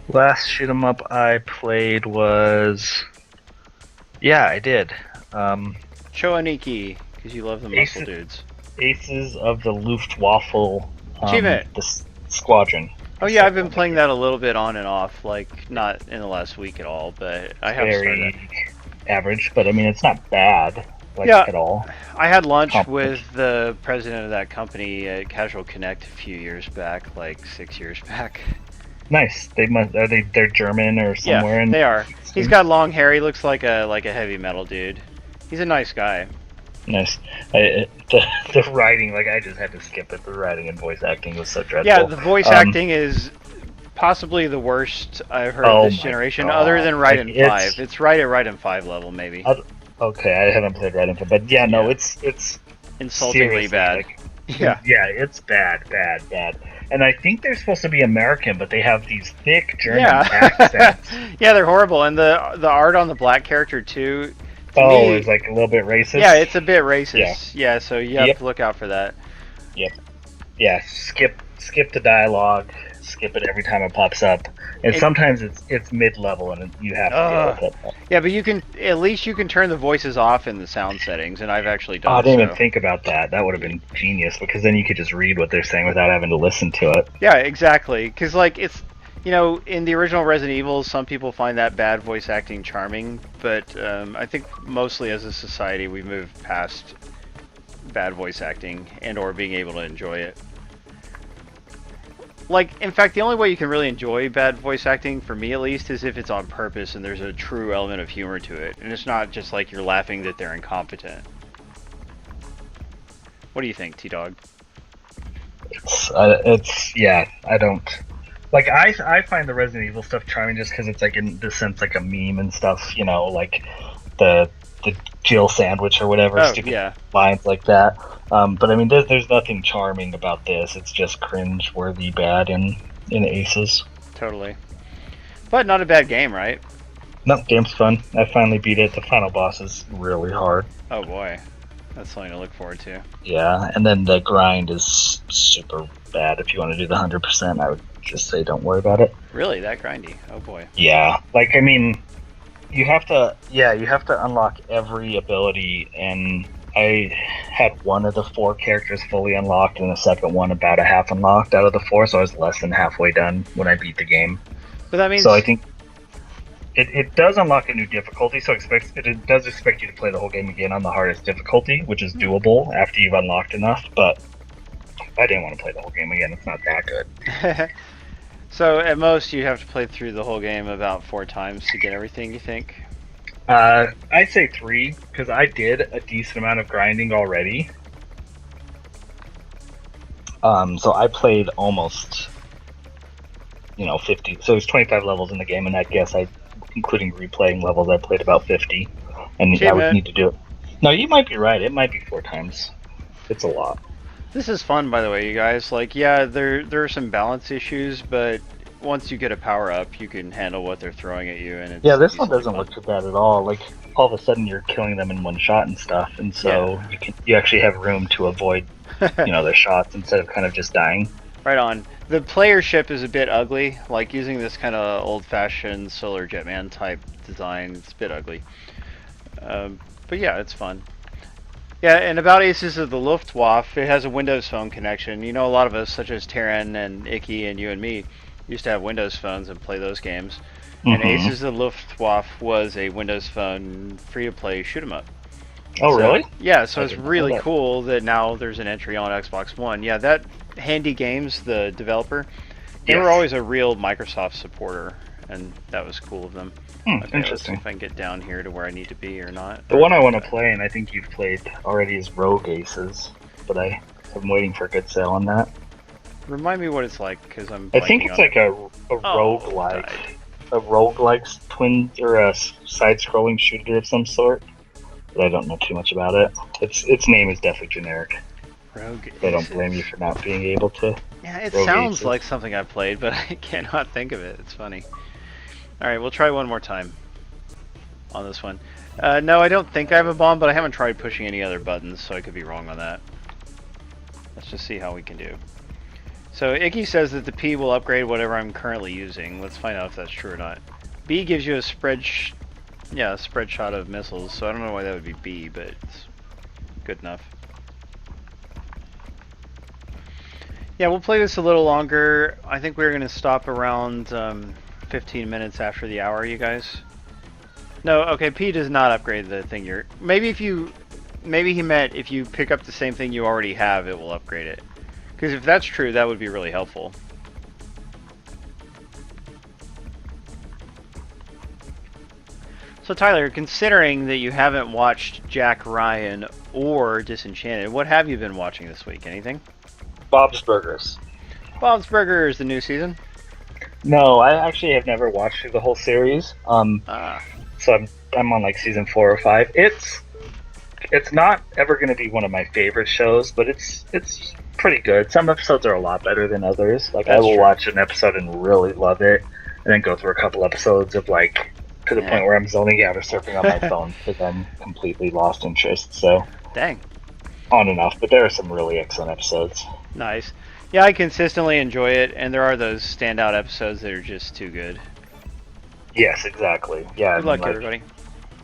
Last shoot 'em up I played was... Yeah, I did. Show Aniki, because you love the muscle dudes. Aces of the Luftwaffe. Achievement! The Squadron. Oh yeah, I've been playing that a little bit on and off, like not in the last week at all, but I have started. Very average, but I mean it's not bad, like at all. I had lunch with the president of that company at Casual Connect a few years back, like 6 years back. Nice. They're German or somewhere? Yeah, they are. He's got long hair. He looks like a heavy metal dude. He's a nice guy. Nice. The writing, like I just had to skip it. The writing and voice acting was so dreadful. Yeah, the voice acting is possibly the worst I've heard of this generation, other than Raiden 5. It's right at Raiden 5 level, maybe. Okay, I haven't played Raiden 5, but yeah, no, it's insultingly bad. Like, yeah, it's bad. And I think they're supposed to be American, but they have these thick German accents. Yeah, they're horrible, and the art on the black character too. It's like a little bit racist. Yeah, it's a bit racist. Yeah, so you have to look out for that. Yep. Yeah, skip the dialogue. Skip it every time it pops up. And sometimes it's mid-level and you have to deal with it. Yeah, but at least you can turn the voices off in the sound settings, and I've actually done I didn't even think about that. That would have been genius, because then you could just read what they're saying without having to listen to it. Yeah, exactly. Because like it's, in the original Resident Evil, some people find that bad voice acting charming, but I think mostly as a society we've moved past bad voice acting and or being able to enjoy it. Like, in fact, the only way you can really enjoy bad voice acting, for me at least, is if it's on purpose and there's a true element of humor to it, and it's not just like you're laughing that they're incompetent. What do you think, T-Dog? I don't... Like, I find the Resident Evil stuff charming just because it's, like, in the sense, like, a meme and stuff, like the Jill sandwich or whatever, stupid lines like that. But I mean, there's nothing charming about this. It's just cringe-worthy bad in Aces. Totally. But not a bad game, right? No, game's fun. I finally beat it. The final boss is really hard. Oh boy. That's something to look forward to. Yeah, and then the grind is super bad. If you want to do the 100%, I would just say don't worry about it. Really? That grindy? Oh boy. Yeah. Like, I mean... You have to unlock every ability, and I had one of the 4 characters fully unlocked and the second one about a half unlocked out of the 4, so I was less than halfway done when I beat the game. But that means... So I think it does unlock a new difficulty, so it does expect you to play the whole game again on the hardest difficulty, which is doable after you've unlocked enough, but I didn't want to play the whole game again. It's not that good. So at most you have to play through the whole game about 4 times to get everything, you think? I'd say 3, because I did a decent amount of grinding already. So I played almost, 50. So there's 25 levels in the game, and I guess including replaying levels, I played about 50. And I would need to do it. No, you might be right. It might be 4 times. It's a lot. This is fun, by the way, you guys. Like, yeah, there are some balance issues, but once you get a power up, you can handle what they're throwing at you, and it's this one doesn't look too bad at all. Like, all of a sudden you're killing them in one shot and stuff, and so you actually have room to avoid, their shots instead of kind of just dying. Right on. The player ship is a bit ugly, like using this kind of old-fashioned Solar Jetman type design. It's a bit ugly, but yeah, it's fun. Yeah, and about Aces of the Luftwaffe, it has a Windows Phone connection. You know, a lot of us, such as Terran and Icky and you and me, used to have Windows phones and play those games. And Aces of the Luftwaffe was a Windows Phone free-to-play shoot-'em-up. Oh, really? Yeah, so it's really cool that now there's an entry on Xbox One. Yeah, that Handy Games, the developer, they were always a real Microsoft supporter, and that was cool of them. Okay, interesting. Let's see if I can get down here to where I need to be or not. The one I want to play, and I think you've played already, is Rogue Aces, but I'm waiting for a good sale on that. Remind me what it's like, because I'm. I think it's like a roguelike, a roguelike twin or a side-scrolling shooter of some sort. But I don't know too much about it. Its name is definitely generic. Rogue. I don't blame you for not being able to. Yeah, it sounds like something I've played, but I cannot think of it. It's funny. All right, we'll try one more time on this one. No, I don't think I have a bomb, but I haven't tried pushing any other buttons, so I could be wrong on that. Let's just see how we can do. So Icky says that the P will upgrade whatever I'm currently using. Let's find out if that's true or not. B gives you a spread shot of missiles, so I don't know why that would be B, but it's good enough. Yeah, we'll play this a little longer. I think we're going to stop around 15 minutes after the hour, you guys. No, okay, P does not upgrade the thing you're... Maybe he meant if you pick up the same thing you already have, it will upgrade it. Because if that's true, that would be really helpful. So Tyler, considering that you haven't watched Jack Ryan or Disenchanted, what have you been watching this week? Anything? Bob's Burgers. Bob's Burgers, the new season? No, I actually have never watched through the whole series. So I'm on like season 4 or 5. It's not ever going to be one of my favorite shows, but it's pretty good. Some episodes are a lot better than others. Like I will watch an episode and really love it, and then go through a couple episodes of like to the point where I'm zoning out or surfing on my phone because I'm completely lost interest. So dang, on and off. But there are some really excellent episodes. Nice. Yeah, I consistently enjoy it, and there are those standout episodes that are just too good. Yes, exactly. Yeah. Good luck, everybody.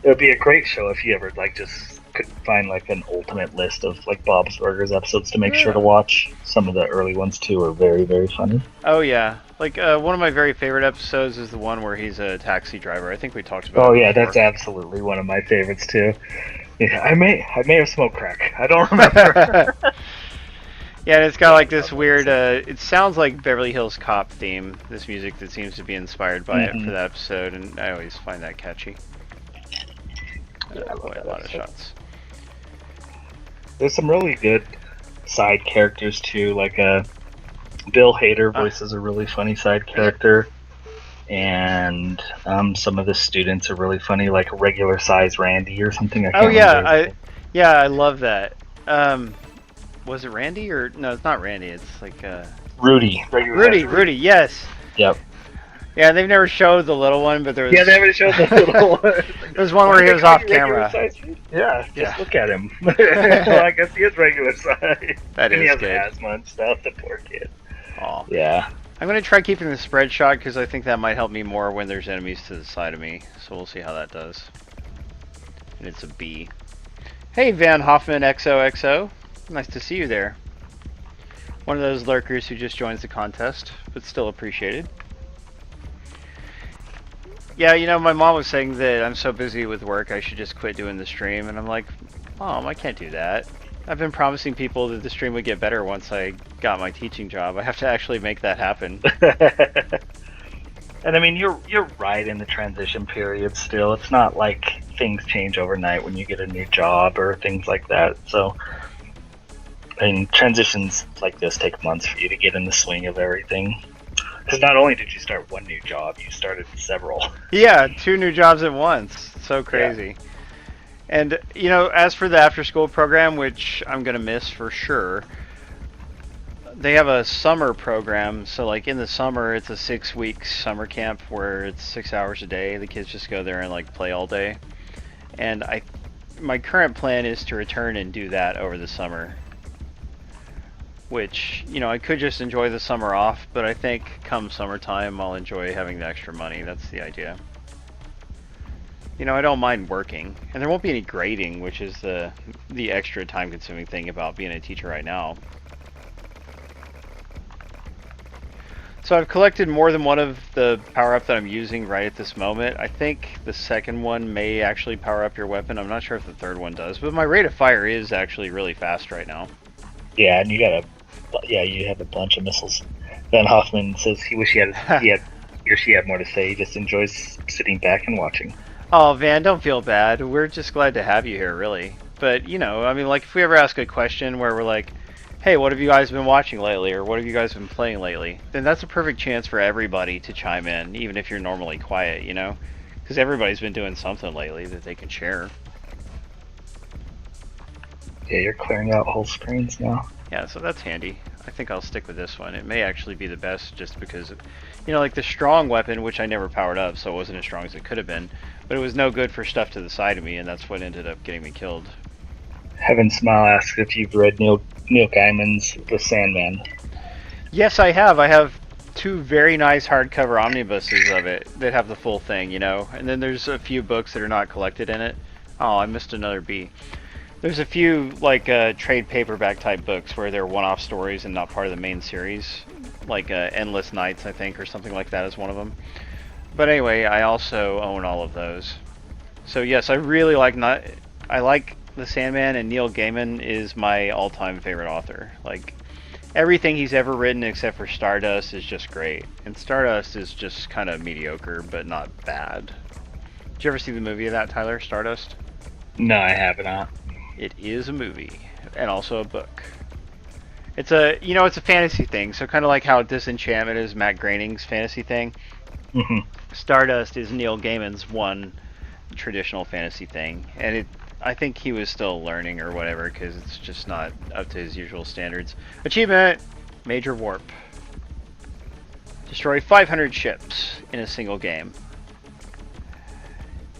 It would be a great show if you ever like just could find like an ultimate list of like Bob's Burgers episodes to make sure to watch. Some of the early ones too are very, very funny. Oh yeah, like one of my very favorite episodes is the one where he's a taxi driver. I think we talked about. Oh yeah, that's absolutely one of my favorites too. Yeah, I may have smoked crack. I don't remember. Yeah, and it's got like this weird, it sounds like Beverly Hills Cop theme, this music that seems to be inspired by it for that episode, and I always find that catchy. Yeah, I love that a lot of shots. There's some really good side characters too, like Bill Hader voices a really funny side character, and some of the students are really funny, like Regular Size Randy or something. I love that. Was it Randy or no? It's not Randy. It's like Rudy. Rudy. Yes. Yep. Yeah, they've never showed the little one, but there was. Yeah, they never showed the little one. There was one where he was off camera. Yeah, just look at him. Well, I guess he is regular size. That and is he good. has asthma and stuff. The poor kid. Oh. Yeah. I'm gonna try keeping the spread shot because I think that might help me more when there's enemies to the side of me. So we'll see how that does. And it's a B. Hey, Van Hoffman XOXO. Nice to see you there. One of those lurkers who just joins the contest, but still appreciated. Yeah, you know, my mom was saying that I'm so busy with work I should just quit doing the stream, and I'm like, Mom, I can't do that. I've been promising people that the stream would get better once I got my teaching job. I have to actually make that happen. And I mean, you're right in the transition period still. It's not like things change overnight when you get a new job or things like that. So, I mean, transitions like this take months for you to get in the swing of everything. Because not only did you start one new job, you started several. Yeah, 2 new jobs at once. So crazy. Yeah. And, you know, as for the after-school program, which I'm going to miss for sure, they have a summer program. So, like, in the summer, it's a 6-week summer camp where it's 6 hours a day. The kids just go there and, like, play all day. And my current plan is to return and do that over the summer. Which, you know, I could just enjoy the summer off, but I think come summertime I'll enjoy having the extra money. That's the idea. You know, I don't mind working, and there won't be any grading, which is the extra time-consuming thing about being a teacher right now. So I've collected more than one of the power-up that I'm using right at this moment. I think the second one may actually power up your weapon. I'm not sure if the third one does, but my rate of fire is actually really fast right now. Yeah, and you have a bunch of missiles. Van Hoffman says he wish he or she had more to say. He just enjoys sitting back and watching. Oh, Van, don't feel bad. We're just glad to have you here, really. But, you know, I mean, like, if we ever ask a question where we're like, hey, what have you guys been watching lately, or what have you guys been playing lately, then that's a perfect chance for everybody to chime in, even if you're normally quiet, you know? Because everybody's been doing something lately that they can share. Yeah, you're clearing out whole screens now. Yeah, so that's handy. I think I'll stick with this one. It may actually be the best just because, you know, like the strong weapon, which I never powered up, so it wasn't as strong as it could have been, but it was no good for stuff to the side of me, and that's what ended up getting me killed. Heaven Smile asks if you've read Neil Gaiman's The Sandman. Yes, I have. I have 2 very nice hardcover omnibuses of it that have the full thing, you know, and then there's a few books that are not collected in it. Oh, I missed another B. There's a few, like, trade paperback type books where they're one-off stories and not part of the main series. Like, Endless Nights, I think, or something like that is one of them. But anyway, I also own all of those. So yes, I really like I like The Sandman, and Neil Gaiman is my all-time favorite author. Like, everything he's ever written except for Stardust is just great. And Stardust is just kind of mediocre, but not bad. Did you ever see the movie of that, Tyler, Stardust? No, I have not. It is a movie, and also a book. It's a, you know, it's a fantasy thing, so kind of like how Disenchantment is Matt Groening's fantasy thing. Mm-hmm. Stardust is Neil Gaiman's one traditional fantasy thing, and I think he was still learning or whatever, because it's just not up to his usual standards. Achievement! Major Warp. Destroy 500 ships in a single game.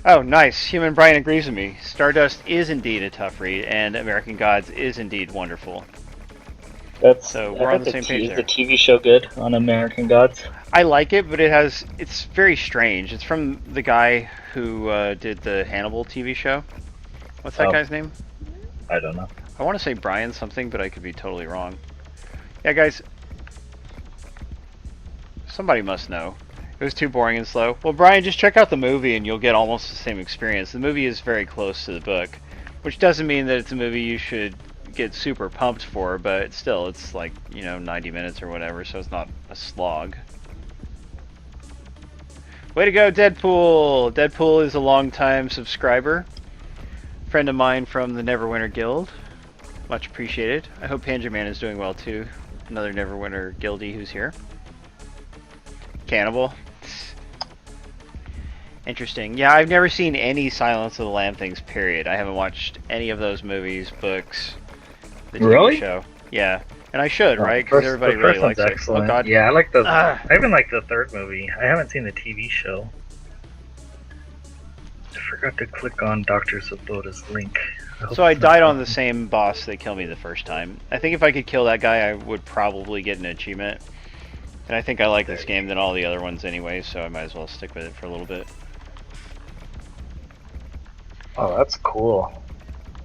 Oh, nice. Human Brian agrees with me. Stardust is indeed a tough read, and American Gods is indeed wonderful. So we're on the same page there. Is the TV show good on American Gods? I like it, but it's very strange. It's from the guy who did the Hannibal TV show. What's that guy's name? I don't know. I want to say Brian something, but I could be totally wrong. Yeah, guys. Somebody must know. It was too boring and slow. Well, Brian, just check out the movie and you'll get almost the same experience. The movie is very close to the book, which doesn't mean that it's a movie you should get super pumped for, but still, it's like, you know, 90 minutes or whatever, so it's not a slog. Way to go, Deadpool! Deadpool is a long-time subscriber. Friend of mine from the Neverwinter Guild. Much appreciated. I hope Pangerman is doing well too. Another Neverwinter Guildie who's here. Cannibal. Interesting. Yeah, I've never seen any Silence of the Lamb things, period. I haven't watched any of those movies, books, the TV show. Yeah. And I should, right? Because everybody really likes it. Oh, God. Yeah, I like the. I even like the third movie. I haven't seen the TV show. I forgot to click on Dr. Sabota's link. So I died on the same boss that killed me the first time. I think if I could kill that guy, I would probably get an achievement. And I think I like this game than all the other ones anyway, so I might as well stick with it for a little bit. Oh, that's cool.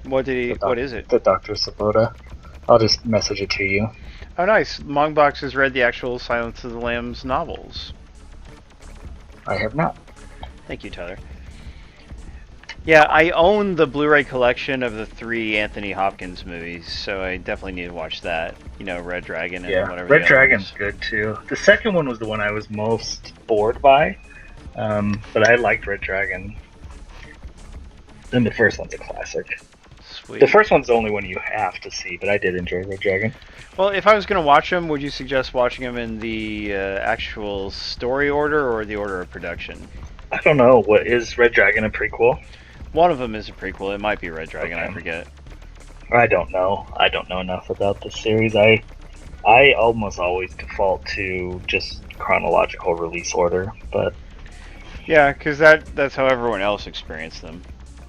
What did he? What is it? The Dr. Sabota. I'll just message it to you. Oh, nice. Mongbox has read the actual Silence of the Lambs novels. I have not. Thank you, Tyler. Yeah, I own the Blu-ray collection of the 3 Anthony Hopkins movies, so I definitely need to watch that. You know, Red Dragon and whatever. Red Dragon's good too. The second one was the one I was most bored by, but I liked Red Dragon. Then the first one's a classic. Sweet. The first one's the only one you have to see, but I did enjoy Red Dragon. Well, if I was going to watch them, would you suggest watching them in the actual story order or the order of production? I don't know. What is Red Dragon a prequel? One of them is a prequel. It might be Red Dragon. Okay. I forget. I don't know. I don't know enough about the series. I almost always default to just chronological release order, but yeah, because that's how everyone else experienced them.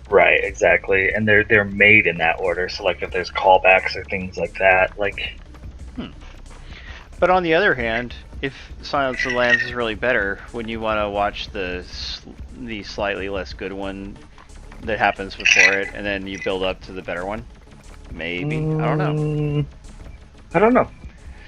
Right, exactly, and they're made in that order. So like, if there's callbacks or things like that, like. But on the other hand, if Silence of the Lambs is really better, wouldn't you want to watch the slightly less good one that happens before it, and then you build up to the better one? Maybe. I don't know. I don't know.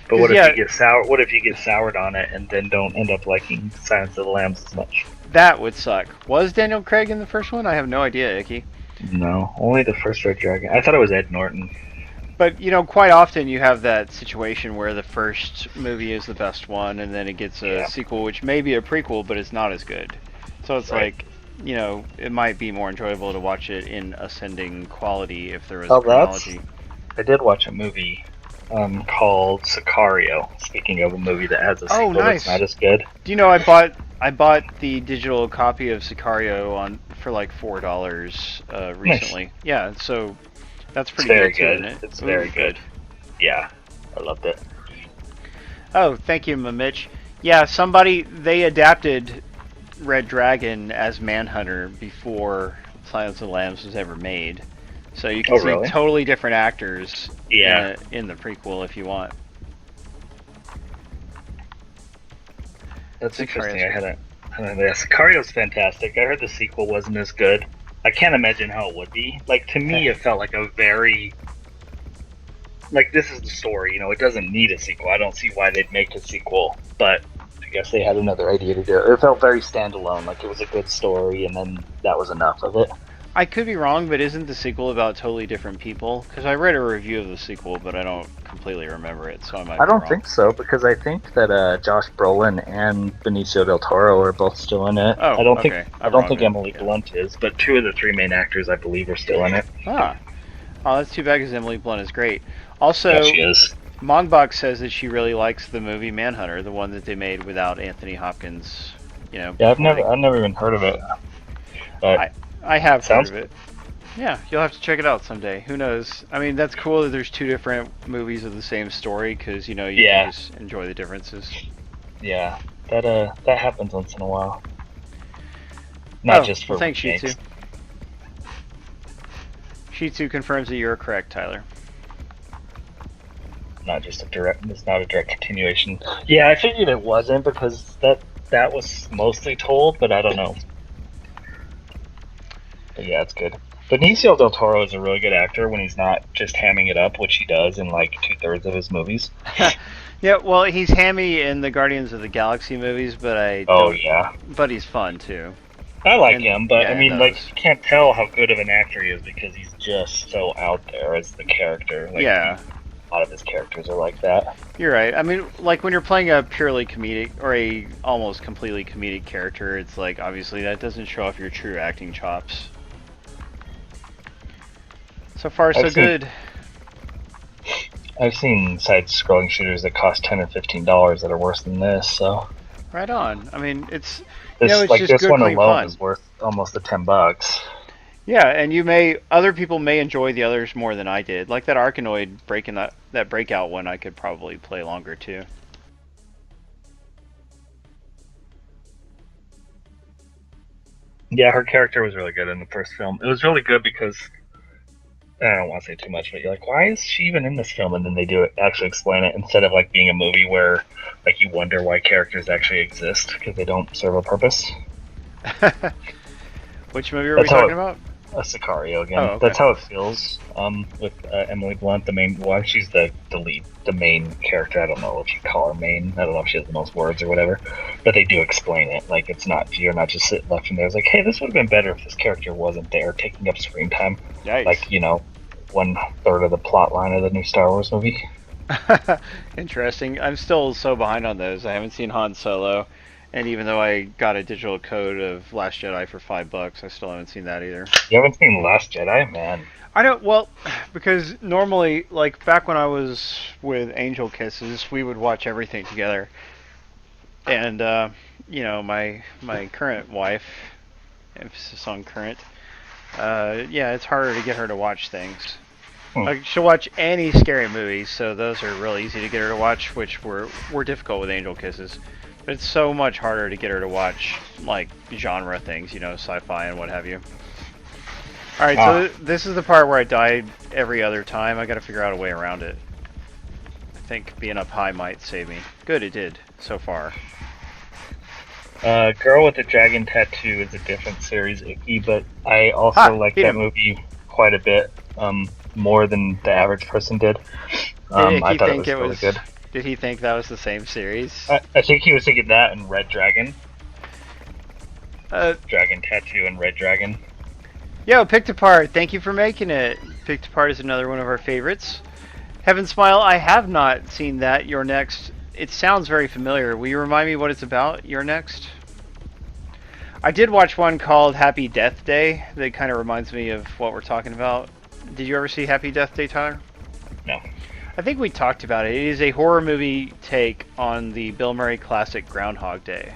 But what if you get sour? What if you get soured on it and then don't end up liking Silence of the Lambs as much? That would suck. Was Daniel Craig in the first one? I have no idea, Icky. No, only the first Red Dragon. I thought it was Ed Norton. But, you know, quite often you have that situation where the first movie is the best one, and then it gets a sequel, which may be a prequel, but it's not as good. So it's like, you know, it might be more enjoyable to watch it in ascending quality if there was a chronology. I did watch a movie called Sicario. Speaking of a movie that has a sequel that's not as good. Do you know I bought the digital copy of Sicario for like $4 recently. Nice. Yeah, so that's pretty good too, isn't it? It's very good. Yeah, I loved it. Oh, thank you, Mitch. Yeah, they adapted Red Dragon as Manhunter before Silence of the Lambs was ever made. So you can see totally different actors in the prequel if you want. That's interesting. Sicario's fantastic. I heard the sequel wasn't as good. I can't imagine how it would be. Like, to me, it felt like a very... Like, this is the story, you know, it doesn't need a sequel. I don't see why they'd make a sequel, but I guess they had another idea to do it. It felt very standalone, like it was a good story, and then that was enough of it. I could be wrong, but isn't the sequel about totally different people? Because I read a review of the sequel, but I don't completely remember it, so I might be wrong. I don't think so, because I think that Josh Brolin and Benicio del Toro are both still in it. Oh, I don't think Emily Blunt is, but 2 of the 3 main actors, I believe, are still in it. Oh, that's too bad, because Emily Blunt is great. Also, yeah, she is. Mongbox says that she really likes the movie Manhunter, the one that they made without Anthony Hopkins. You know. Yeah, I've never even heard of it. But I have heard of it. Yeah, you'll have to check it out someday. Who knows? I mean, that's cool that there's 2 different movies of the same story, because, you know, you can just enjoy the differences. Yeah, that happens once in a while. Not just for thanks, Shitsu. Shitsu confirms that you're correct, Tyler. It's not a direct continuation. Yeah, I figured it wasn't, because that was mostly told, but I don't know. But yeah, it's good. Benicio del Toro is a really good actor when he's not just hamming it up, which he does in like 2/3 of his movies. Yeah, well, he's hammy in the Guardians of the Galaxy movies, but but he's fun too. I like him, but I mean, like, you can't tell how good of an actor he is because he's just so out there as the character. Like, a lot of his characters are like that. You're right. I mean, like, when you're playing a purely comedic or a almost completely comedic character, it's like, obviously that doesn't show off your true acting chops. So far, so good. I've seen side-scrolling shooters that cost $10 and $15 that are worse than this. So. Right on. I mean, it's like just this good, one clean alone fun. is worth almost $10. Yeah, and other people may enjoy the others more than I did. Like that Arkanoid that breakout one, I could probably play longer too. Yeah, her character was really good in the first film. It was really good because I don't want to say too much, but you're like, why is she even in this film? And then they actually explain it instead of like being a movie where like you wonder why characters actually exist because they don't serve a purpose. Which movie are we talking about? a Sicario again. Oh, okay. That's how it feels. With Emily Blunt, the main. Well, she's the lead, the main character. I don't know what you call her main. I don't know if she has the most words or whatever. But they do explain it. Like it's not you're not just sitting left in there. It's like, hey, this would have been better if this character wasn't there, taking up screen time. Yikes. Like 1/3 of the plot line of the new Star Wars movie. Interesting. I'm still so behind on those. I haven't seen Han Solo. And even though I got a digital code of Last Jedi for $5, I still haven't seen that either. You haven't seen Last Jedi, man? I don't. Well, because normally, like back when I was with Angel Kisses, we would watch everything together. And my current wife, emphasis on current. Yeah, it's harder to get her to watch things. Like she'll watch any scary movies, so those are real easy to get her to watch, which were difficult with Angel Kisses. But it's so much harder to get her to watch, like, genre things, sci-fi and what have you. Alright, so this is the part where I died every other time. I gotta figure out a way around it. I think being up high might save me. Good, it did, so far. Girl with the Dragon Tattoo is a different series, Icky, but I also like that movie quite a bit, more than the average person did. I thought it was really good. Did he think that was the same series? I think he was thinking that and Red Dragon. Dragon Tattoo and Red Dragon. Yo, Picked Apart, thank you for making it. Picked Apart is another one of our favorites. Heaven Smile, I have not seen that. You're Next. It sounds very familiar. Will you remind me what it's about? You're Next? I did watch one called Happy Death Day that kind of reminds me of what we're talking about. Did you ever see Happy Death Day, Tyler? No. I think we talked about it. It is a horror movie take on the Bill Murray classic Groundhog Day.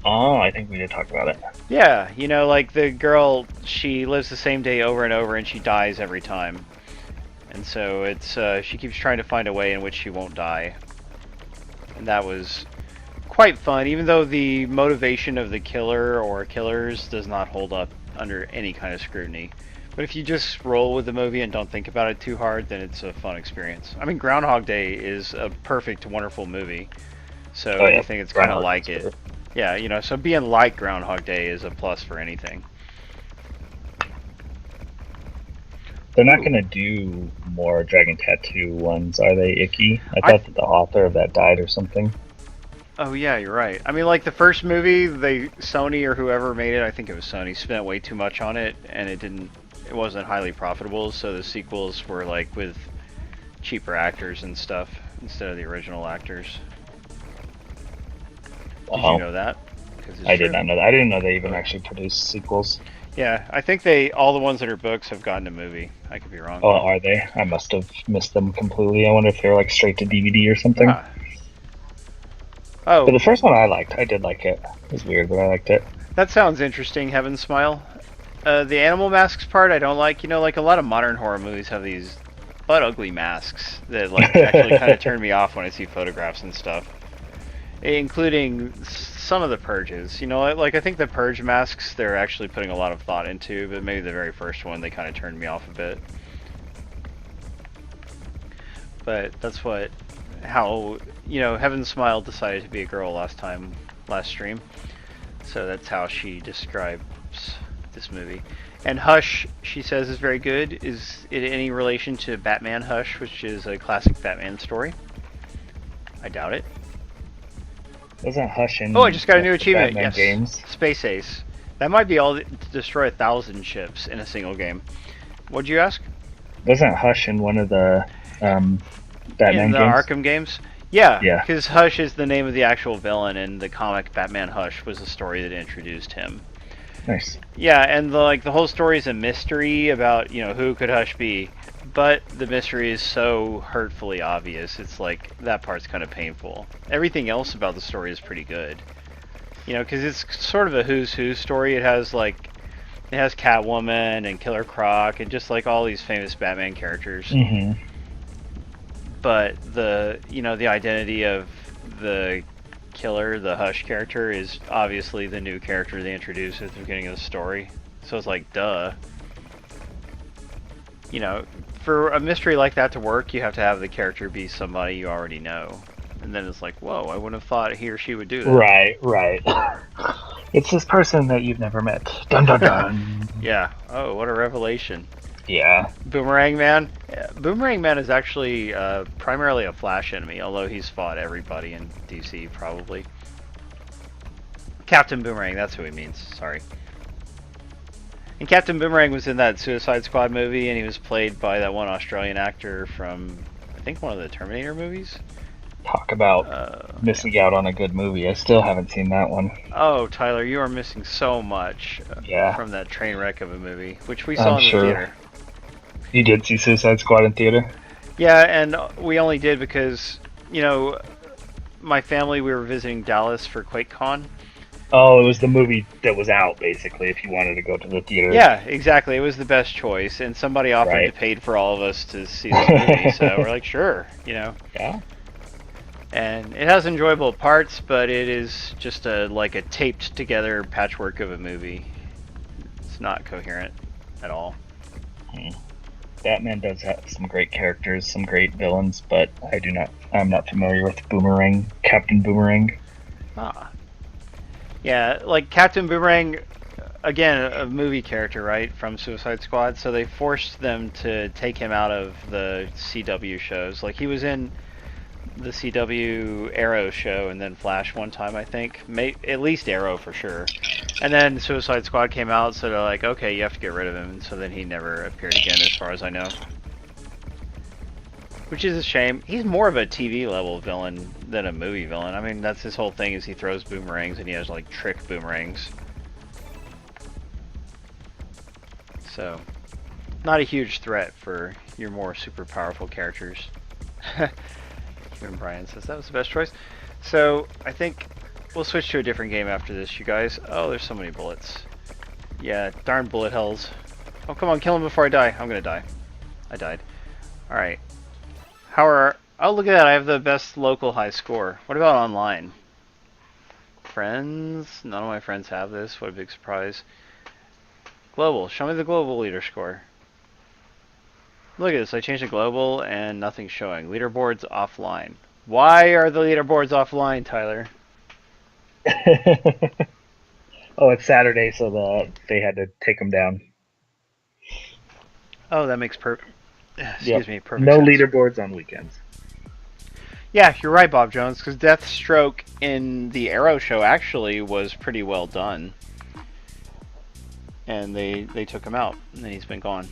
Oh, I think we did talk about it. Yeah, like the girl, she lives the same day over and over and she dies every time. And so it's she keeps trying to find a way in which she won't die. And that was quite fun, even though the motivation of the killer or killers does not hold up under any kind of scrutiny. But if you just roll with the movie and don't think about it too hard, then it's a fun experience. I mean, Groundhog Day is a perfect, wonderful movie. So anything that's kind of like it. Yeah, so being like Groundhog Day is a plus for anything. They're not going to do more Dragon Tattoo ones, are they, Icky? I thought that the author of that died or something. Oh yeah, you're right. I mean, like the first movie, Sony or whoever made it, I think it was Sony, spent way too much on it, and it wasn't highly profitable, so the sequels were like with cheaper actors and stuff instead of the original actors. Did you know that? I did not know that. I didn't know they even actually produced sequels. Yeah, I think all the ones that are books have gotten a movie. I could be wrong. Oh, are they? I must have missed them completely. I wonder if they're like straight to DVD or something. Oh. But the first one I liked. I did like it. It was weird, but I liked it. That sounds interesting, Heaven Smile. The animal masks part I don't like. Like a lot of modern horror movies have these butt ugly masks that like actually kind of turn me off when I see photographs and stuff. Including some of the Purges. Like I think the Purge masks they're actually putting a lot of thought into, but maybe the very first one they kind of turned me off a bit. But that's how Heaven Smile decided to be a girl last stream. So that's how she describes this movie. And Hush, she says, is very good. Is it any relation to Batman Hush, which is a classic Batman story? I doubt it. Wasn't Hush in I just got a new achievement. Batman yes, games? Space Ace. That might be all to destroy 1,000 ships in a single game. What'd you ask? Wasn't Hush in one of the Batman games? The Arkham games? Yeah, Yeah. Because Hush is the name of the actual villain, and the comic Batman Hush was the story that introduced him. Nice. Yeah, and the whole story is a mystery about who could Hush be, but the mystery is so hurtfully obvious. It's like that part's kind of painful. Everything else about the story is pretty good. Because it's sort of a who's who story. It has Catwoman and Killer Croc and just like all these famous Batman characters. Mm-hmm. But the identity of the killer, the Hush character, is obviously the new character they introduced at the beginning of the story. So it's like, duh. For a mystery like that to work, you have to have the character be somebody you already know. And then it's like, whoa, I wouldn't have thought he or she would do that. Right. It's this person that you've never met. Dun dun dun. Yeah. Oh, what a revelation. Yeah. Boomerang Man. Boomerang Man is actually primarily a Flash enemy, although he's fought everybody in DC probably. Captain Boomerang, that's who he means. Sorry. And Captain Boomerang was in that Suicide Squad movie, and he was played by that one Australian actor from, I think, one of the Terminator movies. Talk about missing out on a good movie. I still haven't seen that one. Oh, Tyler, you are missing so much from that train wreck of a movie, which we saw in the theater. You did see Suicide Squad in theater? Yeah, and we only did because, you know, my family, we were visiting Dallas for QuakeCon. Oh, it was the movie that was out, basically, if you wanted to go to the theater. Yeah, exactly. It was the best choice, and somebody offered to pay for all of us to see this movie, so we're like, sure, you know. Yeah. And it has enjoyable parts, but it is just like a taped together patchwork of a movie. It's not coherent at all. Batman does have some great characters, some great villains, but I'm not familiar with Boomerang, Captain Boomerang. Ah. Yeah, like Captain Boomerang, again, a movie character, right, from Suicide Squad, so they forced them to take him out of the CW shows. Like, he was in the CW Arrow show and then Flash one time, I think. At least Arrow for sure. And then Suicide Squad came out, so they're like, okay, you have to get rid of him. And so then he never appeared again, as far as I know. Which is a shame. He's more of a TV level villain than a movie villain. I mean, that's his whole thing, is he throws boomerangs and he has like trick boomerangs. So, not a huge threat for your more super powerful characters. Even Brian says that was the best choice. So, I think we'll switch to a different game after this, you guys. Oh, there's so many bullets. Yeah, darn bullet hells. Oh, come on, kill him before I die. I'm gonna die. I died. Alright. Oh, look at that, I have the best local high score. What about online? Friends? None of my friends have this. What a big surprise. Global. Show me the global leader score. Look at this, I changed to global and nothing's showing. Leaderboards offline. Why are the leaderboards offline, Tyler? Oh, it's Saturday, so they had to take them down. Oh, that makes perfect sense. No leaderboards on weekends. Yeah, you're right, Bob Jones, because Deathstroke in the Arrow show actually was pretty well done. And they took him out, and then he's been gone.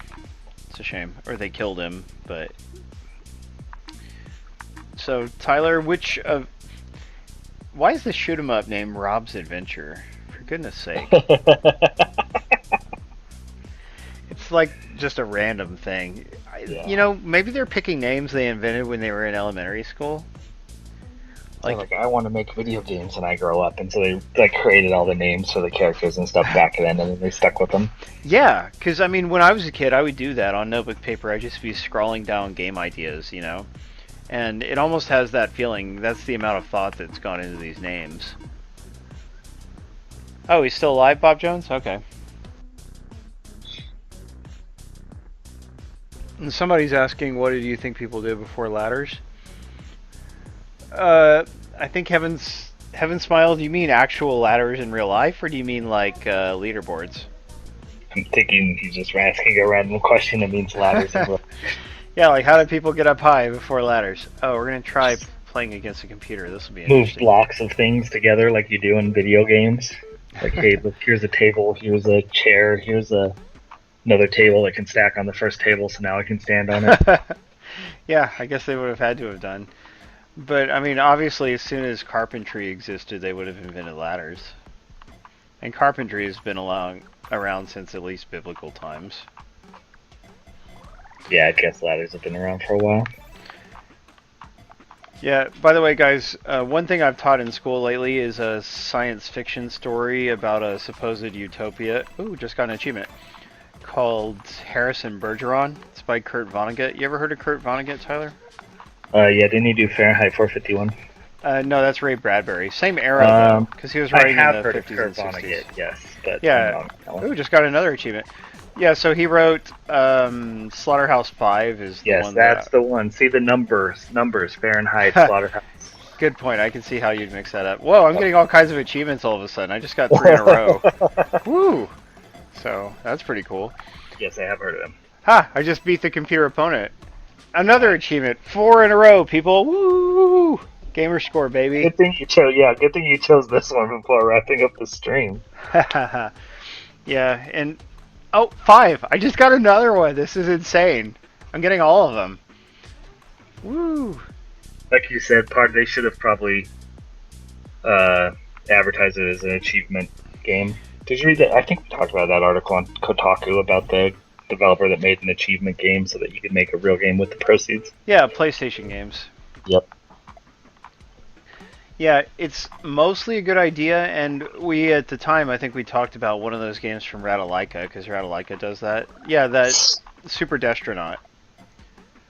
It's a shame. Or they killed him, but... So, Tyler, why is the shoot 'em up named Rob's Adventure? For goodness sake. It's like just a random thing. Yeah. You know, maybe they're picking names they invented when they were in elementary school. Like I want to make video games when I grow up, and so they created all the names for the characters and stuff back then, and then they stuck with them. Yeah, because I mean, when I was a kid, I would do that on notebook paper. I'd just be scrolling down game ideas, you know, and it almost has that feeling. That's the amount of thought that's gone into these names. Oh, he's still alive, Bob Jones? Okay. And somebody's asking, what did you think people did before ladders? I think Heaven Smile, do you mean actual ladders in real life, or do you mean like leaderboards? I'm thinking he's just asking a random question that means ladders. Yeah, like how did people get up high before ladders? Oh, we're gonna try playing against a computer. This will be interesting. Move blocks of things together like you do in video games. Like, hey, look, here's a table, here's a chair, here's another table that can stack on the first table, so now I can stand on it. Yeah, I guess they would have had to have done. But, I mean, obviously, as soon as carpentry existed, they would have invented ladders. And carpentry has been around since at least biblical times. Yeah, I guess ladders have been around for a while. Yeah, by the way, guys, one thing I've taught in school lately is a science fiction story about a supposed utopia. Ooh, just got an achievement. Called Harrison Bergeron. It's by Kurt Vonnegut. You ever heard of Kurt Vonnegut, Tyler? Yeah, didn't he do Fahrenheit 451? No, that's Ray Bradbury. Same era, though, because he was writing in the 50s and 60s. Vonnegut, yes, but yeah. Ooh, just got another achievement. Yeah, so he wrote Slaughterhouse 5 is the one. Yes, that's the one. See the numbers. Fahrenheit, Slaughterhouse. Good point. I can see how you'd mix that up. Whoa, I'm getting all kinds of achievements all of a sudden. I just got 3 in a row. Woo! So, that's pretty cool. Yes, I have heard of him. Ha! I just beat the computer opponent. Another achievement. 4 in a row, people. Woo! Gamer score, baby. Good thing you chose. Yeah, good thing you chose this one before wrapping up the stream. Yeah, and oh, 5. I just got another one. This is insane. I'm getting all of them. Woo! Like you said, they should have probably advertised it as an achievement game. Did you read that? I think we talked about that article on Kotaku about the developer that made an achievement game so that you could make a real game with the proceeds. Yeah, PlayStation games. Yep. Yeah, it's mostly a good idea, and we, at the time, I think we talked about one of those games from Ratalaika, because Ratalaika does that. Yeah, that Super Destronaut.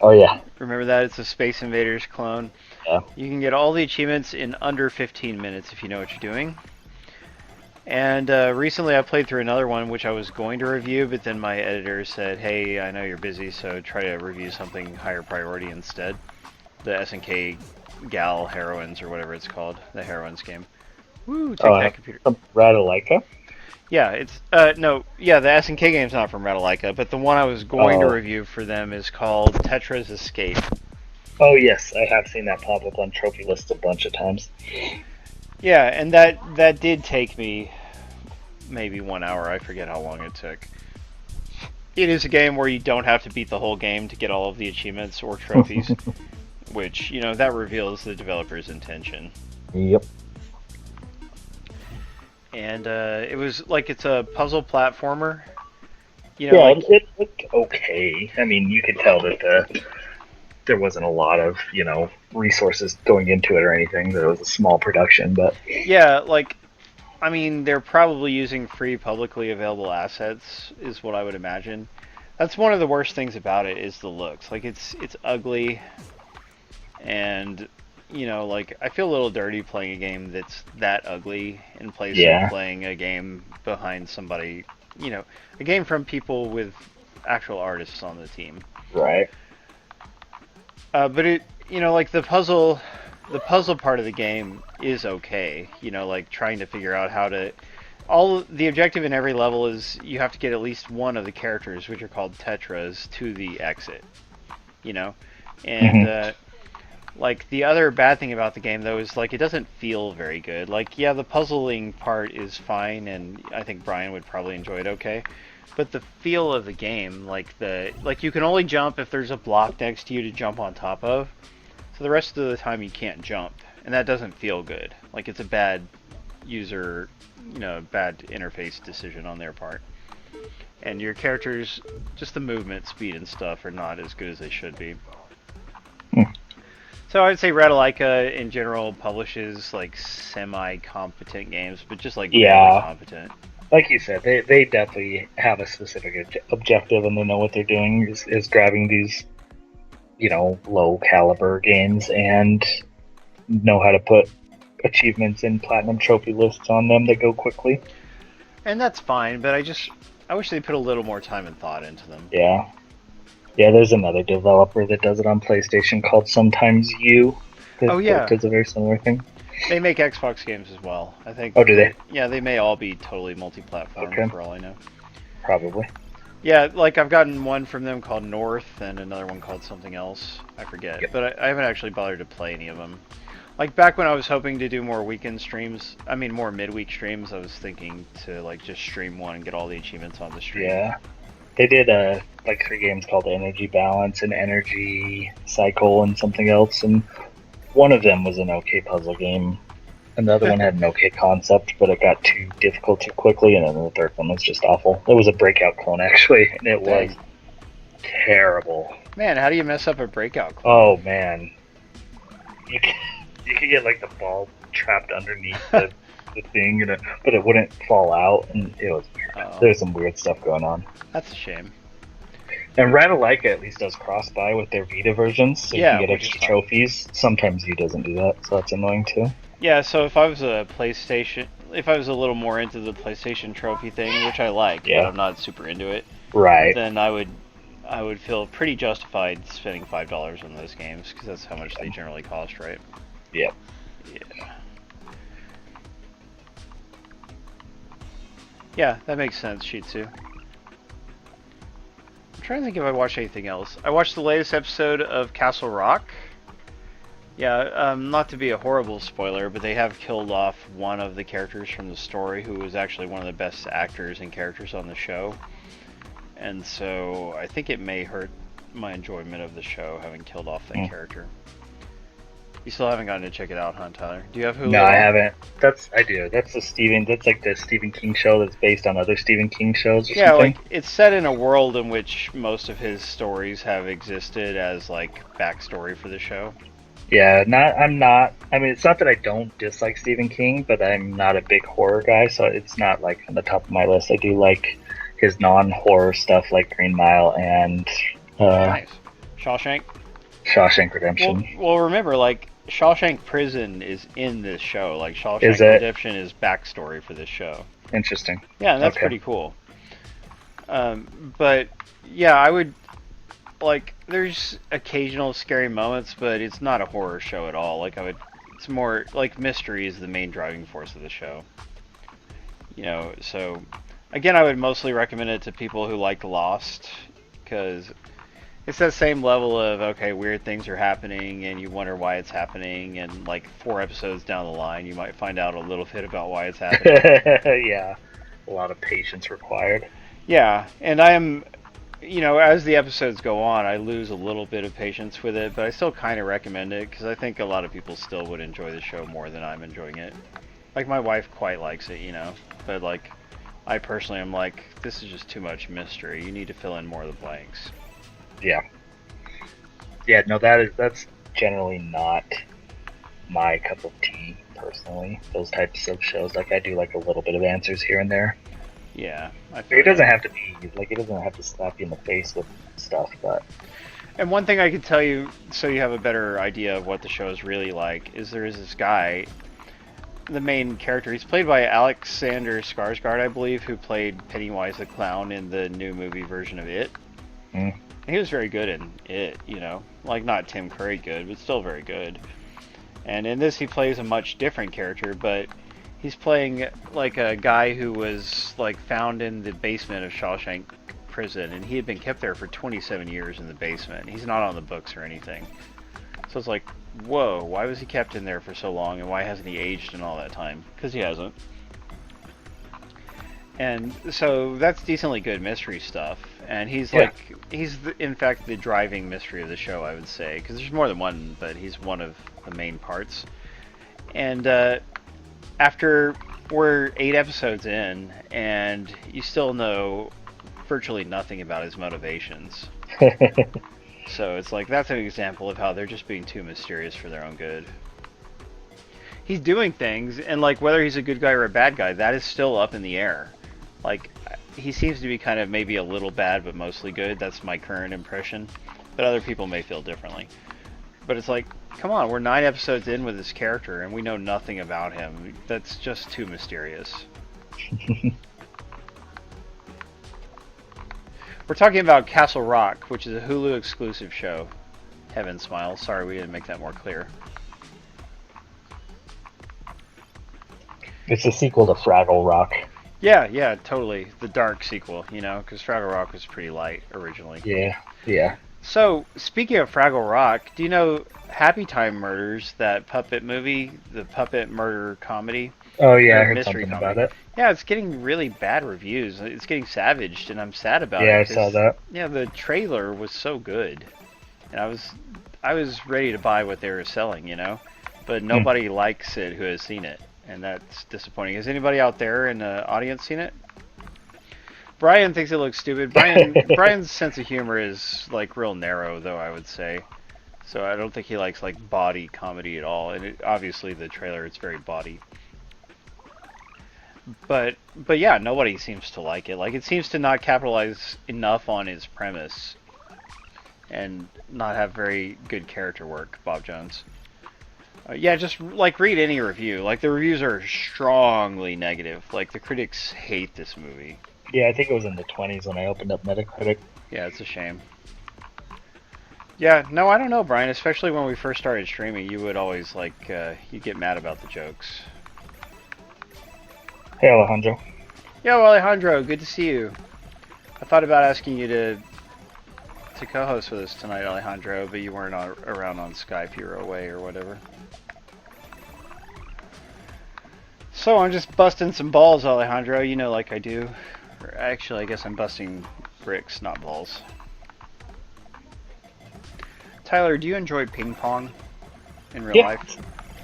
Oh, yeah. Remember that? It's a Space Invaders clone. Yeah. You can get all the achievements in under 15 minutes if you know what you're doing. And recently I played through another one, which I was going to review, but then my editor said, hey, I know you're busy, so try to review something higher priority instead. The SNK Gal Heroines, or whatever it's called, the Heroines game. Woo, take that computer. Ratalaika? Yeah, it's, no, yeah, the SNK game's not from Ratalaika, but the one I was going to review for them is called Tetra's Escape. Oh, yes, I have seen that pop up on trophy lists a bunch of times. Yeah, and that did take me maybe 1 hour. I forget how long it took. It is a game where you don't have to beat the whole game to get all of the achievements or trophies, which, you know, that reveals the developer's intention. Yep. And it was like it's a puzzle platformer. You know, yeah, like, it looked okay. I mean, you could tell that there wasn't a lot of, you know, resources going into it or anything. That it was a small production, but yeah, like, I mean, they're probably using free publicly available assets, is what I would imagine. That's one of the worst things about it, is the looks. Like, it's ugly, and, you know, like, I feel a little dirty playing a game that's that ugly in place of playing a game behind somebody, you know, a game from people with actual artists on the team. Right. But it, you know, like, the puzzle part of the game is okay. You know, like, trying to figure out how to... the objective in every level is you have to get at least one of the characters, which are called tetras, to the exit. You know? And, like, the other bad thing about the game, though, is, like, it doesn't feel very good. Like, yeah, the puzzling part is fine, and I think Brian would probably enjoy it okay. But the feel of the game, like, you can only jump if there's a block next to you to jump on top of. So the rest of the time you can't jump, and that doesn't feel good. Like, it's a bad user, you know, bad interface decision on their part. And your characters, just the movement speed and stuff, are not as good as they should be. So I'd say Ratalaika in general publishes like semi-competent games, but just like barely competent. Like you said, they definitely have a specific objective, and they know what they're doing is grabbing these, you know, low caliber games and know how to put achievements and platinum trophy lists on them that go quickly. And that's fine, but I wish they put a little more time and thought into them. Yeah. Yeah, there's another developer that does it on PlayStation called Sometimes You. That does a very similar thing. They make Xbox games as well, I think. Oh, do they? Yeah, they may all be totally multi-platform for all I know. Probably. Yeah, like I've gotten one from them called North and another one called something else. I forget. Yep. But I haven't actually bothered to play any of them. Like back when I was hoping to do more weekend streams, I mean more midweek streams, I was thinking to like just stream one and get all the achievements on the stream. Yeah. They did like 3 games called Energy Balance and Energy Cycle and something else, and one of them was an okay puzzle game. Another one had an okay concept, but it got too difficult too quickly, and then the third one was just awful. It was a Breakout clone, actually, and it was terrible. Man, how do you mess up a Breakout clone? Oh, man. You could get, like, the ball trapped underneath the thing, you know, but it wouldn't fall out, and it was weird. There's some weird stuff going on. That's a shame. And Ratalaika at least does cross-buy with their Vita versions, so you can get extra trophies. Sometimes he doesn't do that, so that's annoying too. Yeah, so if I was a little more into the PlayStation trophy thing, which I like, but I'm not super into it, then I would feel pretty justified spending $5 on those games, because that's how much they generally cost, right? Yeah. Yeah. Yeah, that makes sense, Shitsu. I'm trying to think if I watched anything else. I watched the latest episode of Castle Rock. Yeah, not to be a horrible spoiler, but they have killed off one of the characters from the story who was actually one of the best actors and characters on the show. And so I think it may hurt my enjoyment of the show having killed off that character. You still haven't gotten to check it out, huh, Tyler? Do you have Hulu? No, I haven't. I do. That's like the Stephen King show that's based on other Stephen King shows or something. Like it's set in a world in which most of his stories have existed as like backstory for the show. Yeah, I'm not. I mean, it's not that I don't dislike Stephen King, but I'm not a big horror guy, so it's not like on the top of my list. I do like his non-horror stuff, like Green Mile and nice. Shawshank Redemption. Well, remember, like Shawshank Prison is in this show. Like Shawshank Redemption is backstory for this show. Interesting. Yeah, that's pretty cool. But yeah, I would. Like, there's occasional scary moments, but it's not a horror show at all. Like, it's more, like, mystery is the main driving force of the show. You know, so, again, I would mostly recommend it to people who like Lost, because it's that same level of, okay, weird things are happening, and you wonder why it's happening, and, like, 4 episodes down the line, you might find out a little bit about why it's happening. Yeah, a lot of patience required. Yeah, and I am... You know, as the episodes go on, I lose a little bit of patience with it, but I still kind of recommend it, because I think a lot of people still would enjoy the show more than I'm enjoying it. Like, my wife quite likes it, you know, but, like, I personally am like, this is just too much mystery. You need to fill in more of the blanks. Yeah. Yeah, no, that's generally not my cup of tea, personally, those types of shows. Like, I do like a little bit of answers here and there. Yeah, it doesn't have to be like it doesn't have to slap you in the face with stuff, but. And one thing I could tell you, so you have a better idea of what the show is really like, is there is this guy, the main character. He's played by Alexander Skarsgård, I believe, who played Pennywise the Clown in the new movie version of It. Mm. And he was very good in It, you know, like not Tim Curry good, but still very good. And in this, he plays a much different character, but. He's playing like a guy who was like found in the basement of Shawshank Prison, and he had been kept there for 27 years in the basement. He's not on the books or anything. So it's like, whoa, why was he kept in there for so long, and why hasn't he aged in all that time? Because he hasn't. And so that's decently good mystery stuff. And he's in fact the driving mystery of the show, I would say, because there's more than one, but he's one of the main parts. And after we're 8 episodes in, and you still know virtually nothing about his motivations. So it's like, that's an example of how they're just being too mysterious for their own good. He's doing things, and like whether he's a good guy or a bad guy, that is still up in the air. Like, he seems to be kind of maybe a little bad, but mostly good. That's my current impression. But other people may feel differently. But it's like, come on, we're 9 episodes in with this character, and we know nothing about him. That's just too mysterious. We're talking about Castle Rock, which is a Hulu exclusive show. Heaven smiles. Sorry we didn't make that more clear. It's a sequel to Fraggle Rock. Yeah, totally. The dark sequel, you know, because Fraggle Rock was pretty light originally. Yeah. So, speaking of Fraggle Rock, do you know Happy Time Murders, that puppet movie, the puppet murder comedy? Oh yeah, I heard something about it. Yeah, it's getting really bad reviews. It's getting savaged, and I'm sad about it. Yeah, I saw that. Yeah, the trailer was so good, and I was ready to buy what they were selling, you know, but nobody likes it who has seen it, and that's disappointing. Has anybody out there in the audience seen it? Brian thinks it looks stupid. Brian's sense of humor is like real narrow, though, I would say. So I don't think he likes like body comedy at all. And obviously the trailer, it's very body. But yeah, nobody seems to like it. Like, it seems to not capitalize enough on its premise and not have very good character work, Bob Jones. Yeah, just like read any review. Like, the reviews are strongly negative. Like, the critics hate this movie. Yeah, I think it was in the 20s when I opened up Metacritic. Yeah, it's a shame. Yeah, no, I don't know, Brian. Especially when we first started streaming, you would always you get mad about the jokes. Hey, Alejandro. Yo, Alejandro, good to see you. I thought about asking you to co-host with us tonight, Alejandro, but you weren't around on Skype. You were away or whatever. So I'm just busting some balls, Alejandro. You know, like I do. Or actually, I guess I'm busting bricks, not balls. Tyler, do you enjoy ping pong in real life?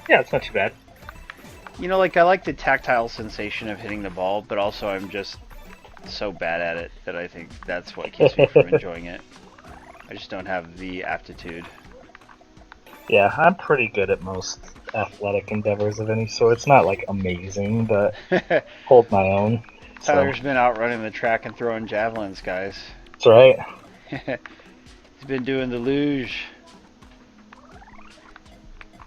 Yeah, it's not too bad. You know, like I like the tactile sensation of hitting the ball, but also I'm just so bad at it that I think that's what keeps me from enjoying it. I just don't have the aptitude. Yeah, I'm pretty good at most athletic endeavors of any sort. It's not like amazing, but hold my own. Tyler's been out running the track and throwing javelins, guys. That's right. He's been doing the luge.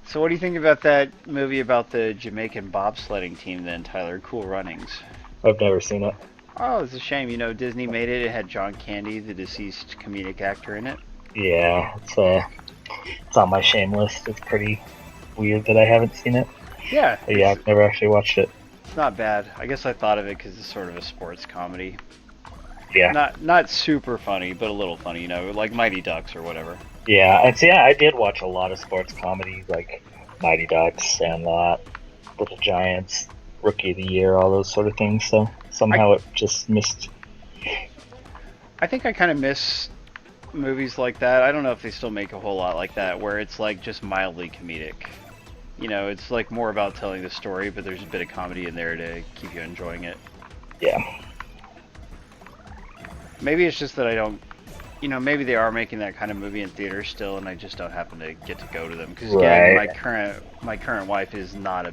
So what do you think about that movie about the Jamaican bobsledding team then, Tyler? Cool Runnings. I've never seen it. Oh, it's a shame. You know, Disney made it. It had John Candy, the deceased comedic actor, in it. Yeah, it's on my shame list. It's pretty weird that I haven't seen it. Yeah. But yeah, I've never actually watched it. It's not bad. I guess I thought of it because it's sort of a sports comedy. Yeah. Not super funny, but a little funny, you know, like Mighty Ducks or whatever. Yeah, and see, I did watch a lot of sports comedies like Mighty Ducks, Sandlot, Little Giants, Rookie of the Year, all those sort of things. So somehow it just missed. I think I kind of miss movies like that. I don't know if they still make a whole lot like that, where it's like just mildly comedic. You know, it's like more about telling the story, but there's a bit of comedy in there to keep you enjoying it. Yeah. Maybe it's just that I don't, you know, maybe they are making that kind of movie in theaters still, and I just don't happen to get to go to them. Because again, my current wife is not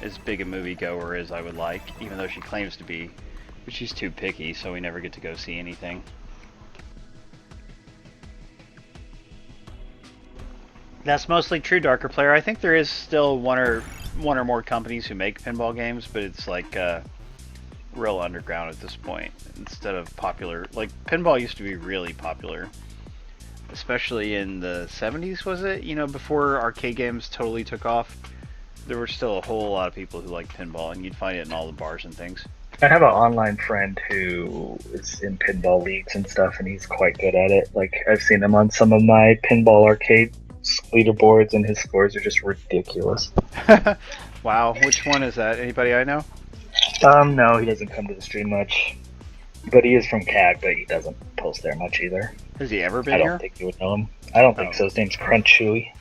as big a movie goer as I would like, even though she claims to be, but she's too picky, so we never get to go see anything. That's mostly true, Darker Player. I think there is still one or more companies who make pinball games, but it's like real underground at this point instead of popular. Like pinball used to be really popular, especially in the 70s, was it? You know, before arcade games totally took off, there were still a whole lot of people who liked pinball, and you'd find it in all the bars and things. I have an online friend who is in pinball leagues and stuff, and he's quite good at it. Like, I've seen him on some of my pinball arcade leaderboards, and his scores are just ridiculous. Wow, which one is that? Anybody I know? No, he doesn't come to the stream much. But he is from CAG, but he doesn't post there much either. Has he ever been here? I here? don't think you would know him. I don't think so. His name's Crunchewy.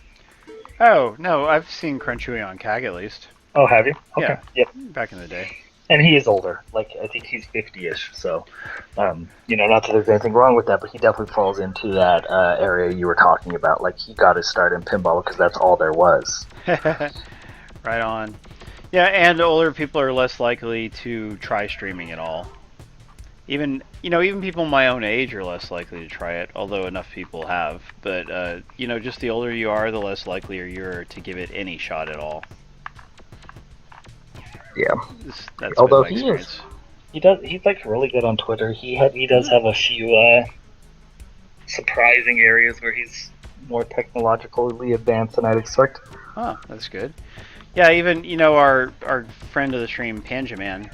Oh, no, I've seen Crunchewy on CAG at least. Oh, have you? Okay. Yeah. Yep. Back in the day. And he is older. Like, I think he's 50-ish, so, you know, not that there's anything wrong with that, but he definitely falls into that area you were talking about. Like, he got his start in pinball because that's all there was. Right on. Yeah, and older people are less likely to try streaming at all. Even people my own age are less likely to try it, although enough people have. But, you know, just the older you are, the less likely you are to give it any shot at all. Yeah. That's although he's like really good on Twitter. He does have a few surprising areas where he's more technologically advanced than I'd expect. Oh, that's good. Yeah, even, you know, our friend of the stream, Panjaman,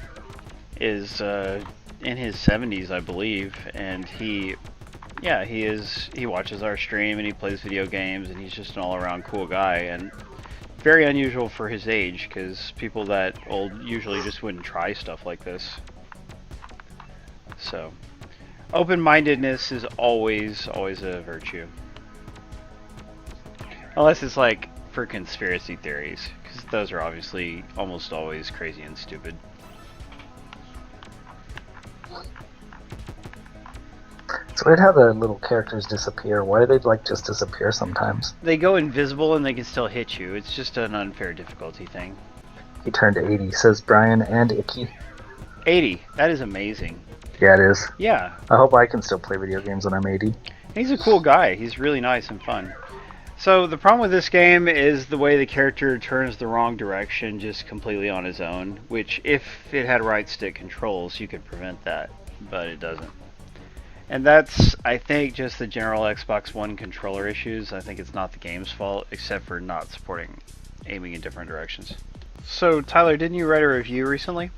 is in his 70s, I believe, and he watches our stream and he plays video games, and he's just an all-around cool guy, and very unusual for his age, because people that old usually just wouldn't try stuff like this. So, open-mindedness is always a virtue. Unless it's like for conspiracy theories, because those are obviously almost always crazy and stupid. It's weird how the little characters disappear. Why do they like just disappear sometimes? They go invisible and they can still hit you. It's just an unfair difficulty thing. He turned 80, says Brian and Icky. 80. That is amazing. Yeah, it is. Yeah. I hope I can still play video games when I'm 80. He's a cool guy. He's really nice and fun. So the problem with this game is the way the character turns the wrong direction just completely on his own, which if it had right stick controls, you could prevent that, but it doesn't. And that's, I think, just the general Xbox One controller issues. I think it's not the game's fault, except for not supporting aiming in different directions. So, Tyler, didn't you write a review recently?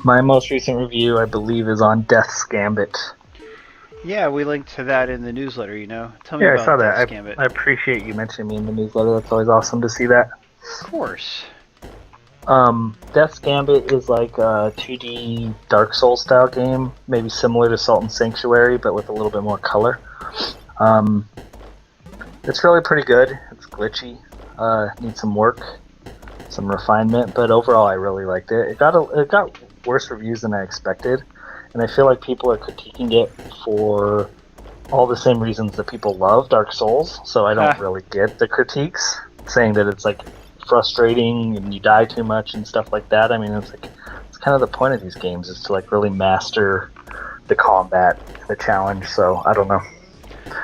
My most recent review, I believe, is on Death's Gambit. Yeah, we linked to that in the newsletter, you know. Tell me Yeah, I about saw that. Death's Gambit. I appreciate you mentioning me in the newsletter. That's always awesome to see that. Of course. Death's Gambit is like a 2D Dark Souls style game, maybe similar to Salt and Sanctuary, but with a little bit more color. It's really pretty good. It's glitchy. Needs some work, some refinement, but overall I really liked it. It got worse reviews than I expected, and I feel like people are critiquing it for all the same reasons that people love Dark Souls, so I don't really get the critiques, saying that it's like frustrating and you die too much and stuff like that. I mean, it's kind of the point of these games is to like really master the combat, the challenge, so I don't know.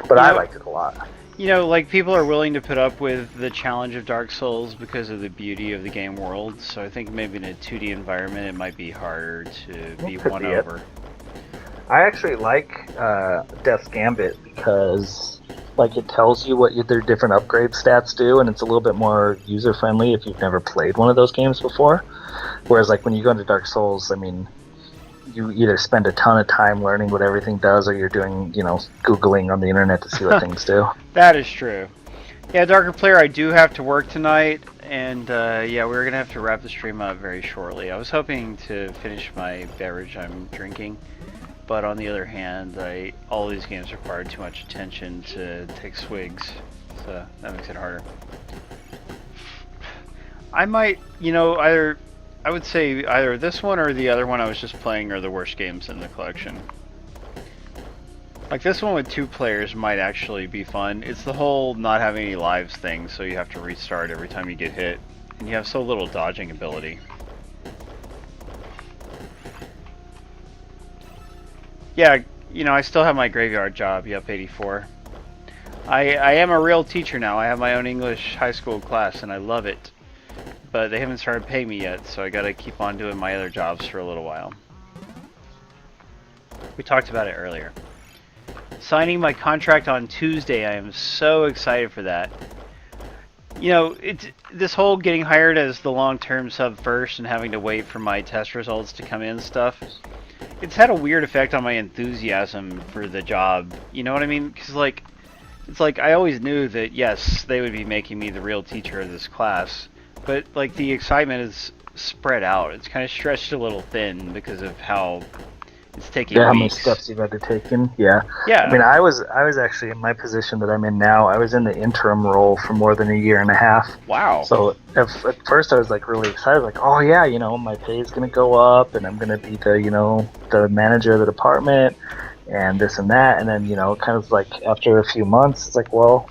But I liked it a lot. You know, like, people are willing to put up with the challenge of Dark Souls because of the beauty of the game world, so I think maybe in a 2D environment it might be harder to be won over. I actually like Death's Gambit because like it tells you what their different upgrade stats do, and it's a little bit more user friendly if you've never played one of those games before. Whereas like when you go into Dark Souls, I mean, you either spend a ton of time learning what everything does, or you're doing, Googling on the internet to see what things do. That is true. Yeah, Darker Player, I do have to work tonight, and yeah, we're going to have to wrap the stream up very shortly. I was hoping to finish my beverage I'm drinking, but on the other hand, all these games require too much attention to take swigs, so that makes it harder. I might, I would say either this one or the other one I was just playing are the worst games in the collection. Like, this one with 2 players might actually be fun. It's the whole not having any lives thing, so you have to restart every time you get hit. And you have so little dodging ability. Yeah, I still have my graveyard job, yep, 84. I am a real teacher now. I have my own English high school class, and I love it. But they haven't started paying me yet, so I gotta keep on doing my other jobs for a little while. We talked about it earlier. Signing my contract on Tuesday, I am so excited for that. This whole getting hired as the long-term sub first and having to wait for my test results to come in and stuff, it's had a weird effect on my enthusiasm for the job. You know what I mean? Because, it's like I always knew that, yes, they would be making me the real teacher of this class. But, like, the excitement is spread out. It's kind of stretched a little thin because of how it's taking weeks. How many steps you've had to take in. Yeah. I mean, I was actually in my position that I'm in now. I was in the interim role for more than a year and a half. Wow. So at first I was like really excited, like, oh yeah, my pay is gonna go up, and I'm gonna be the manager of the department, and this and that, and then kind of like after a few months, it's like, well,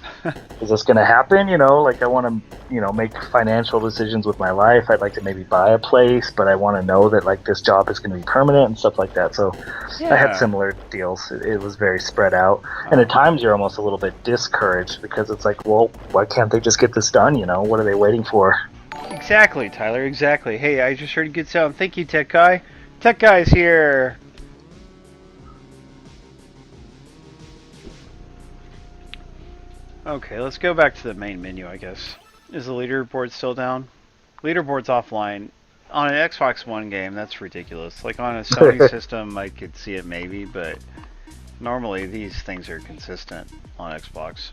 is this gonna happen? Like I want to make financial decisions with my life. I'd like to maybe buy a place, but I want to know that like this job is going to be permanent and stuff like that. So yeah. I had similar deals. It was very spread out, and at times you're almost a little bit discouraged because it's like, well, why can't they just get this done? What are they waiting for? Exactly, Tyler. Exactly. Hey, I just heard good sound. Thank you, Tech Guy. Tech Guy's here. Okay, let's go back to the main menu, I guess. Is the leaderboard still down? Leaderboard's offline. On an Xbox One game, that's ridiculous. Like, on a Sony system, I could see it maybe, but normally these things are consistent on Xbox.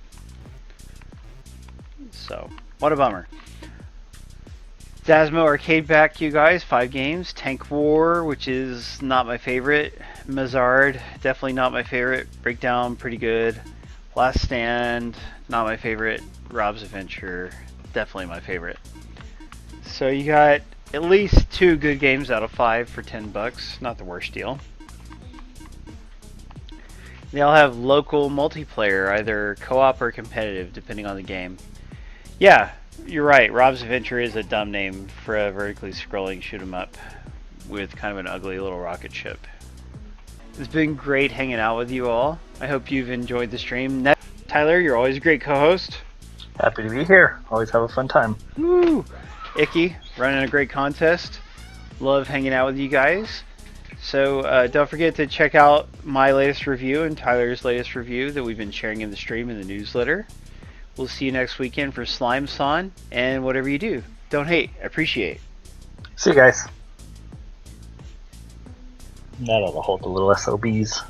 So, what a bummer. Zazmo Arcade back, you guys. 5 games. Tank War, which is not my favorite. Mazard, definitely not my favorite. Breakdown, pretty good. Last Stand, not my favorite. Rob's Adventure, definitely my favorite. So you got at least 2 good games out of 5 for $10. Not the worst deal. They all have local multiplayer, either co-op or competitive, depending on the game. Yeah, you're right. Rob's Adventure is a dumb name for a vertically scrolling shoot 'em up with kind of an ugly little rocket ship. It's been great hanging out with you all. I hope you've enjoyed the stream. Tyler, you're always a great co-host. Happy to be here. Always have a fun time. Woo! Icky, running a great contest. Love hanging out with you guys. So don't forget to check out my latest review and Tyler's latest review that we've been sharing in the stream and the newsletter. We'll see you next weekend for Slime Son, and whatever you do, don't hate, appreciate. See you guys. That ought to hold the little SOBs.